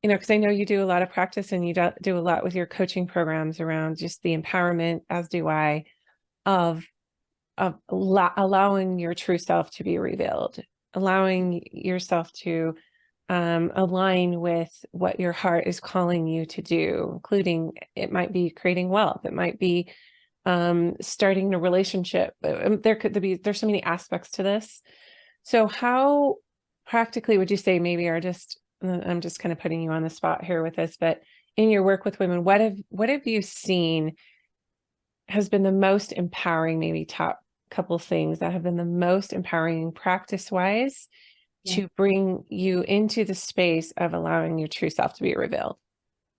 because I know you do a lot of practice and you do a lot with your coaching programs around just the empowerment, as do I, of allowing your true self to be revealed, allowing yourself to align with what your heart is calling you to do, including it might be creating wealth, it might be starting a relationship. There's so many aspects to this. So how practically would you say maybe are just, I'm just kind of putting you on the spot here with this, but in your work with women, what have you seen has been the most empowering, maybe top couple things that have been the most empowering practice wise to bring you into the space of allowing your true self to be revealed?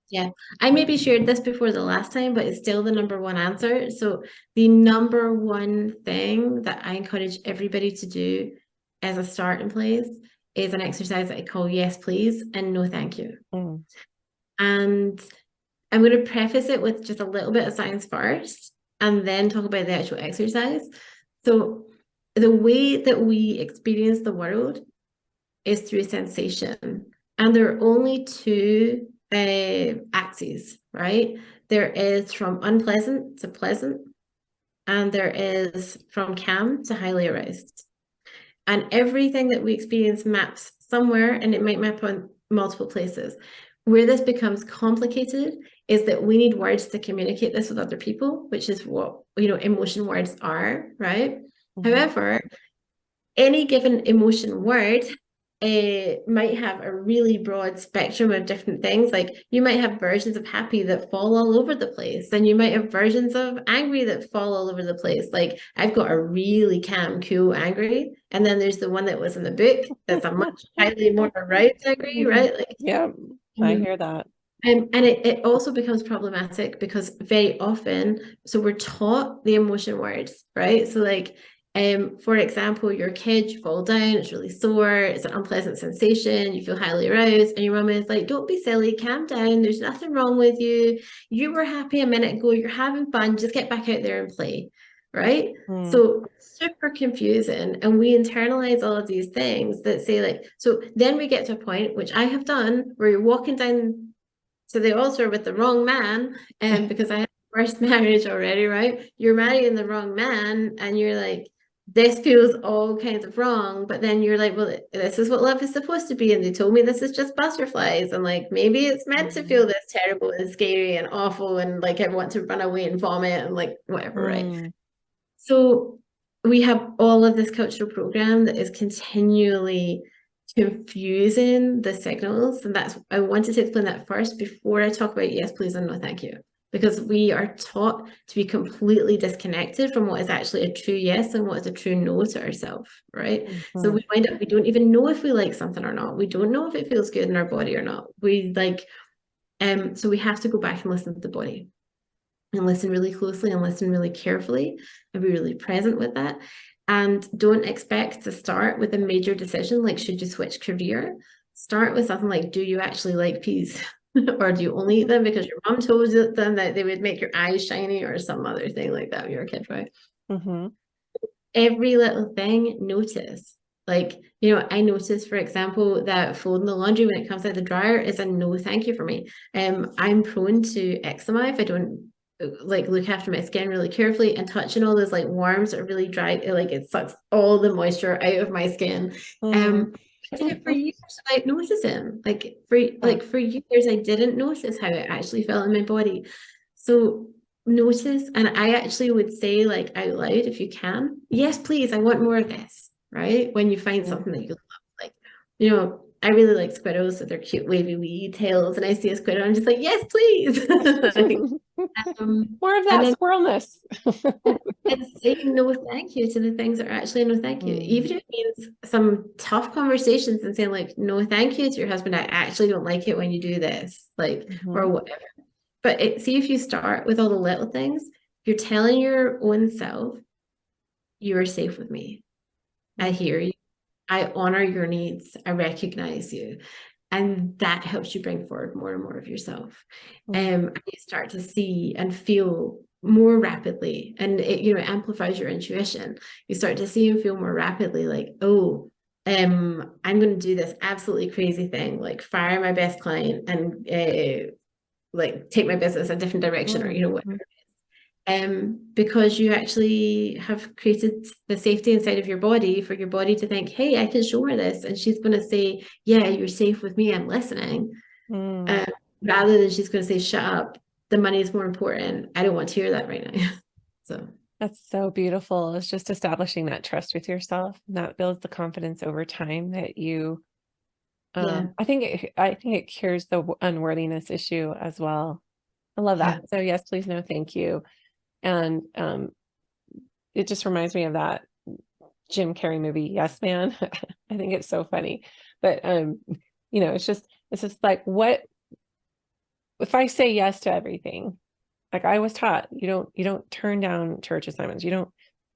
Yeah, I maybe shared this before the last time, but it's still the number one answer. So the number one thing that I encourage everybody to do as a starting place is an exercise that I call yes, please, and no, thank you. Mm. And I'm going to preface it with just a little bit of science first, and then talk about the actual exercise. So the way that we experience the world is through sensation. And there are only two axes, right? There is from unpleasant to pleasant, and there is from calm to highly aroused. And everything that we experience maps somewhere, and it might map on multiple places. Where this becomes complicated is that we need words to communicate this with other people, which is what, emotion words are, right? Mm-hmm. However, any given emotion word might have a really broad spectrum of different things. Like you might have versions of happy that fall all over the place, and you might have versions of angry that fall all over the place. Like I've got a really calm, cool angry, and then there's the one that was in the book that's a much highly more aroused angry, right? Like yeah, I hear that. And it also becomes problematic because very often, so we're taught the emotion words, right? So like, for example, your kid, you fall down, it's really sore, it's an unpleasant sensation, you feel highly aroused, and your mom is like, don't be silly, calm down, there's nothing wrong with you. You were happy a minute ago, you're having fun, just get back out there and play, right? So super confusing. And we internalize all of these things that say like, so then we get to a point, which I have done, where you're walking down to the altar with the wrong man, and because I had first marriage already, right? You're marrying the wrong man, and you're like, this feels all kinds of wrong. But then you're like, well, this is what love is supposed to be, and they told me this is just butterflies, and like maybe it's meant to feel this terrible and scary and awful, and like I want to run away and vomit and like whatever, right? So we have all of this cultural program that is continually confusing the signals. And that's, I wanted to explain that first before I talk about yes, please, and no, thank you. Because we are taught to be completely disconnected from what is actually a true yes and what is a true no to ourselves, right? So we wind up, we don't even know if we like something or not. We don't know if it feels good in our body or not. We like, so we have to go back and listen to the body and listen really closely and listen really carefully and be really present with that. And don't expect to start with a major decision like should you switch career. Start with something like, do you actually like peas? Or do you only eat them because your mom told them that they would make your eyes shiny, or some other thing like that when you're a kid, right? Every little thing, notice. Like, I notice, for example, that folding the laundry when it comes out of the dryer is a no thank you for me. I'm prone to eczema if I don't like look after my skin really carefully, and touching all those like worms are really dry, like it sucks all the moisture out of my skin. I did it for years without noticing. Like for years I didn't notice how it actually felt in my body. So notice, and I actually would say like out loud, if you can, yes please, I want more of this, right? When you find something that you love, like I really like squirrels with their cute wavy wee tails, and I see a squirrel, I'm just like, yes please. Like, more of that squirrelness. and saying no thank you to the things that are actually no thank you, even if it means some tough conversations, and saying like, no thank you to your husband, I actually don't like it when you do this, like, or whatever. But see, if you start with all the little things, you're telling your own self, you are safe with me. I hear you. I honor your needs. I recognize you. And that helps you bring forward more and more of yourself. And you start to see and feel more rapidly, and it amplifies your intuition. You start to see and feel more rapidly like, oh, I'm going to do this absolutely crazy thing, like fire my best client and like take my business a different direction, or whatever. Because you actually have created the safety inside of your body for your body to think, hey, I can show her this, and she's going to say, yeah, you're safe with me, I'm listening. Rather than she's going to say, shut up, the money is more important, I don't want to hear that right now. So That's so beautiful. It's just establishing that trust with yourself, and that builds the confidence over time that you, Yeah, I think it cures the unworthiness issue as well. I love yeah, that. So yes, please, no, thank you. And it just reminds me of that Jim Carrey movie, Yes Man. I think it's so funny. But it's just like, what if I say yes to everything? Like I was taught, you don't turn down church assignments.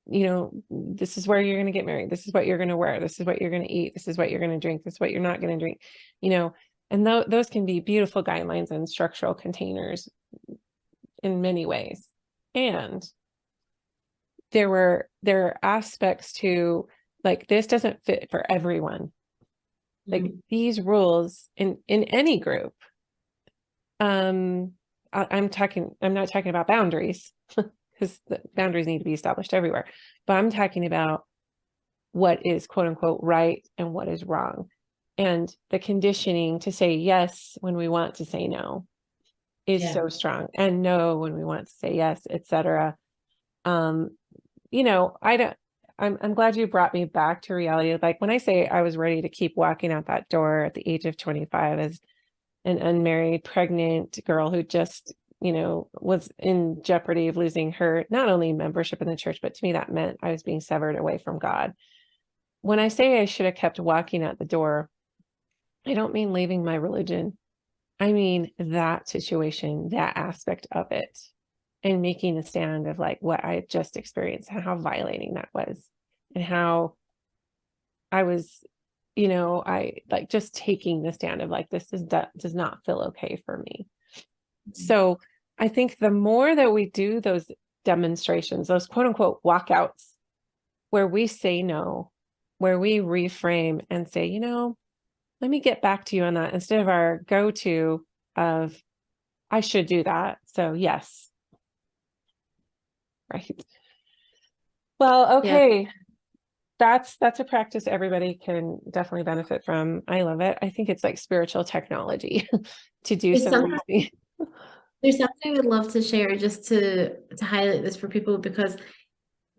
This is where you're going to get married. This is what you're going to wear. This is what you're going to eat. This is what you're going to drink. This is what you're not going to drink. You know, and those can be beautiful guidelines and structural containers in many ways. And there are aspects to, like, this doesn't fit for everyone. Like mhm, these rules in any group. I'm not talking about boundaries because the boundaries need to be established everywhere, but I'm talking about what is quote unquote right and what is wrong, and the conditioning to say yes when we want to say no is yeah. so strong, and no when we want to say yes, etc. um you know, I don't, I'm glad you brought me back to reality. Like when I say I was ready to keep walking out that door at the age of 25 as an unmarried, pregnant girl who just, was in jeopardy of losing her, not only membership in the church, but to me, that meant I was being severed away from God. When I say I should have kept walking out the door, I don't mean leaving my religion. I mean that situation, that aspect of it, and making a stand of like what I had just experienced and how violating that was, and how I was, I like just taking the stand of like, does not feel okay for me. So I think the more that we do those demonstrations, those quote unquote walkouts, where we say no, where we reframe and say, let me get back to you on that, instead of our go-to of, I should do that. So yes. Right. Well, Yeah. okay. That's a practice everybody can definitely benefit from. I love it. I think it's like spiritual technology to do There's some of something these things. there's something I would love to share just to highlight this for people, because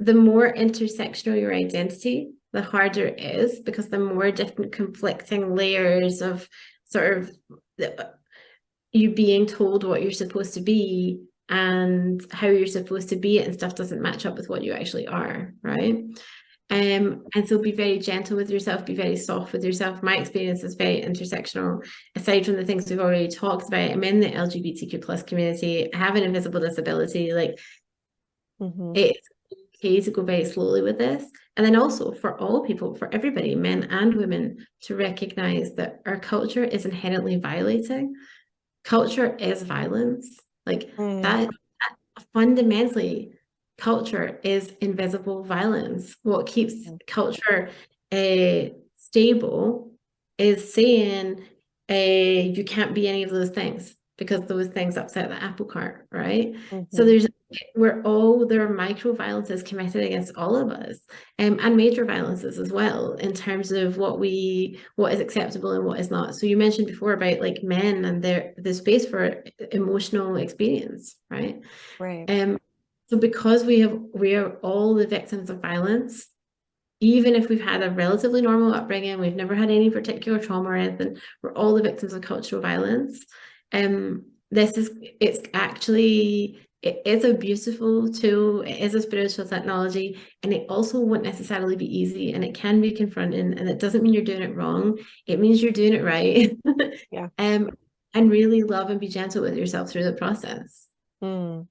the more intersectional your identity, the harder it is, because the more different conflicting layers of sort of you being told what you're supposed to be and how you're supposed to be it and stuff doesn't match up with what you actually are, right? And so be very gentle with yourself, be very soft with yourself. My experience is very intersectional. Aside from the things we've already talked about, I'm in the LGBTQ plus community, I have an invisible disability. Like, Mm-hmm. it's okay to go very slowly with this. And then also for all people, for everybody, men and women, to recognize that our culture is inherently violating. Culture is violence. Like Mm, that fundamentally, culture is invisible violence. What keeps mm, culture stable is saying you can't be any of those things because those things upset the apple cart, right? So mhm. there are micro violences committed against all of us, and major violences as well in terms of what is acceptable and what is not. So you mentioned before about like men and the space for emotional experience, right? Right. Um, so because we are all the victims of violence, even if we've had a relatively normal upbringing, we've never had any particular trauma or anything, we're all the victims of cultural violence. This is it's actually it is a beautiful tool, it is a spiritual technology, and it also won't necessarily be easy, and it can be confronting, and it doesn't mean you're doing it wrong. It means you're doing it right. Yeah. um, and really love and be gentle with yourself through the process. Mm.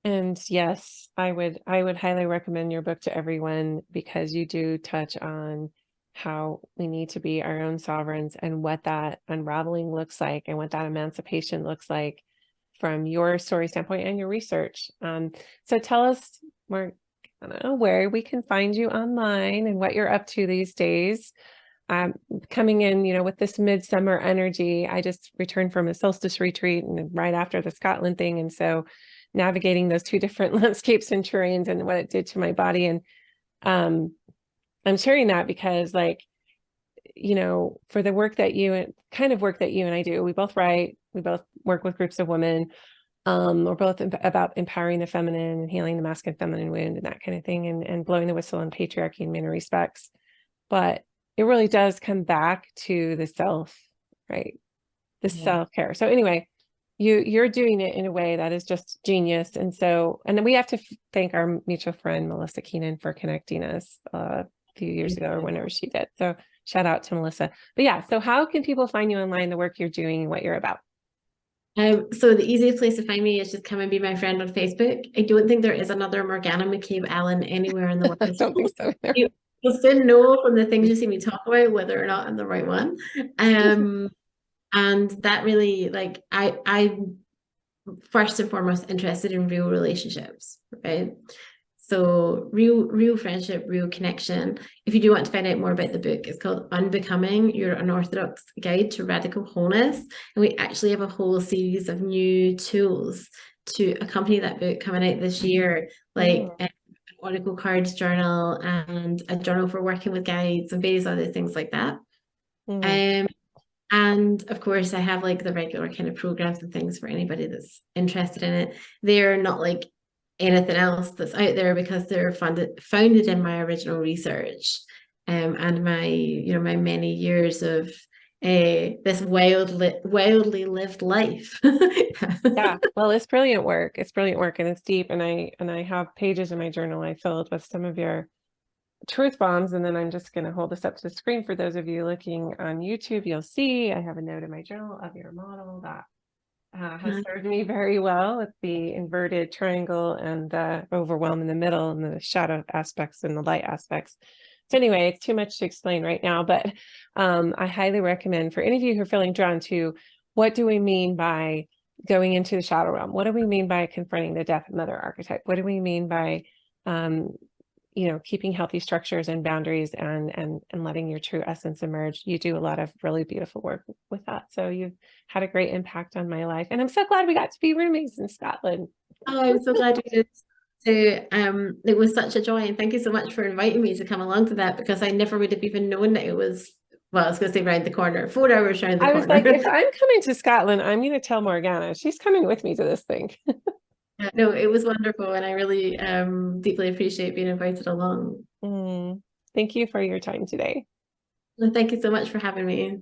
And yes, I would highly recommend your book to everyone, because you do touch on how we need to be our own sovereigns and what that unraveling looks like and what that emancipation looks like from your story standpoint and your research. So tell us more, I don't know, where we can find you online and what you're up to these days. Coming in, with this midsummer energy. I just returned from a solstice retreat and right after the Scotland thing. And so navigating those two different landscapes and terrains and what it did to my body. And um, I'm sharing that because, like, for the work that you and I do, we both write, we both work with groups of women. We're both about empowering the feminine and healing the masculine feminine wound and that kind of thing, and blowing the whistle on patriarchy in many respects. But it really does come back to the self, right? The Yeah. self-care. So anyway, you're doing it in a way that is just genius. And so, and then we have to thank our mutual friend, Melissa Keenan, for connecting us a few years ago or whenever she did. So shout out to Melissa. But yeah, so how can people find you online, the work you're doing, what you're about? So the easiest place to find me is just come and be my friend on Facebook. I don't think there is another Morgana McCabe Allan anywhere in the I world. don't think so either. You'll soon know from the things you see me talk about whether or not I'm the right one. And that really, like, I'm first and foremost interested in real relationships, right? So real friendship, real connection. If you do want to find out more about the book, it's called Unbecoming, Your Unorthodox Guide to Radical Wholeness. And we actually have a whole series of new tools to accompany that book coming out this year, like an Oracle Cards journal and a journal for working with guides and various other things like that. And of course, I have like the regular kind of programs and things for anybody that's interested in it. They're not like anything else that's out there because they're founded in my original research, and my my many years of this wildly lived life. Yeah, well, it's brilliant work. It's brilliant work, and it's deep. And I have pages in my journal I filled with some of your truth bombs. And then I'm just going to hold this up to the screen for those of you looking on YouTube. You'll see I have a note in my journal of your model that has served me very well, with the inverted triangle and the overwhelm in the middle and the shadow aspects and the light aspects. So anyway, it's too much to explain right now, but I highly recommend for any of you who are feeling drawn to, what do we mean by going into the shadow realm? What do we mean by confronting the death mother archetype? What do we mean by keeping healthy structures and boundaries and letting your true essence emerge? You do a lot of really beautiful work with that. So you've had a great impact on my life. And I'm so glad we got to be roommates in Scotland. Oh, I'm so glad we did. So it was such a joy, and thank you so much for inviting me to come along to that, because I never would have even known that it was, well, I was going to say around the corner, 4 hours around the I was corner. like, if I'm coming to Scotland, I'm going to tell Morgana. She's coming with me to this thing. No, it was wonderful, and I really deeply appreciate being invited along. Thank you for your time today. Well, thank you so much for having me.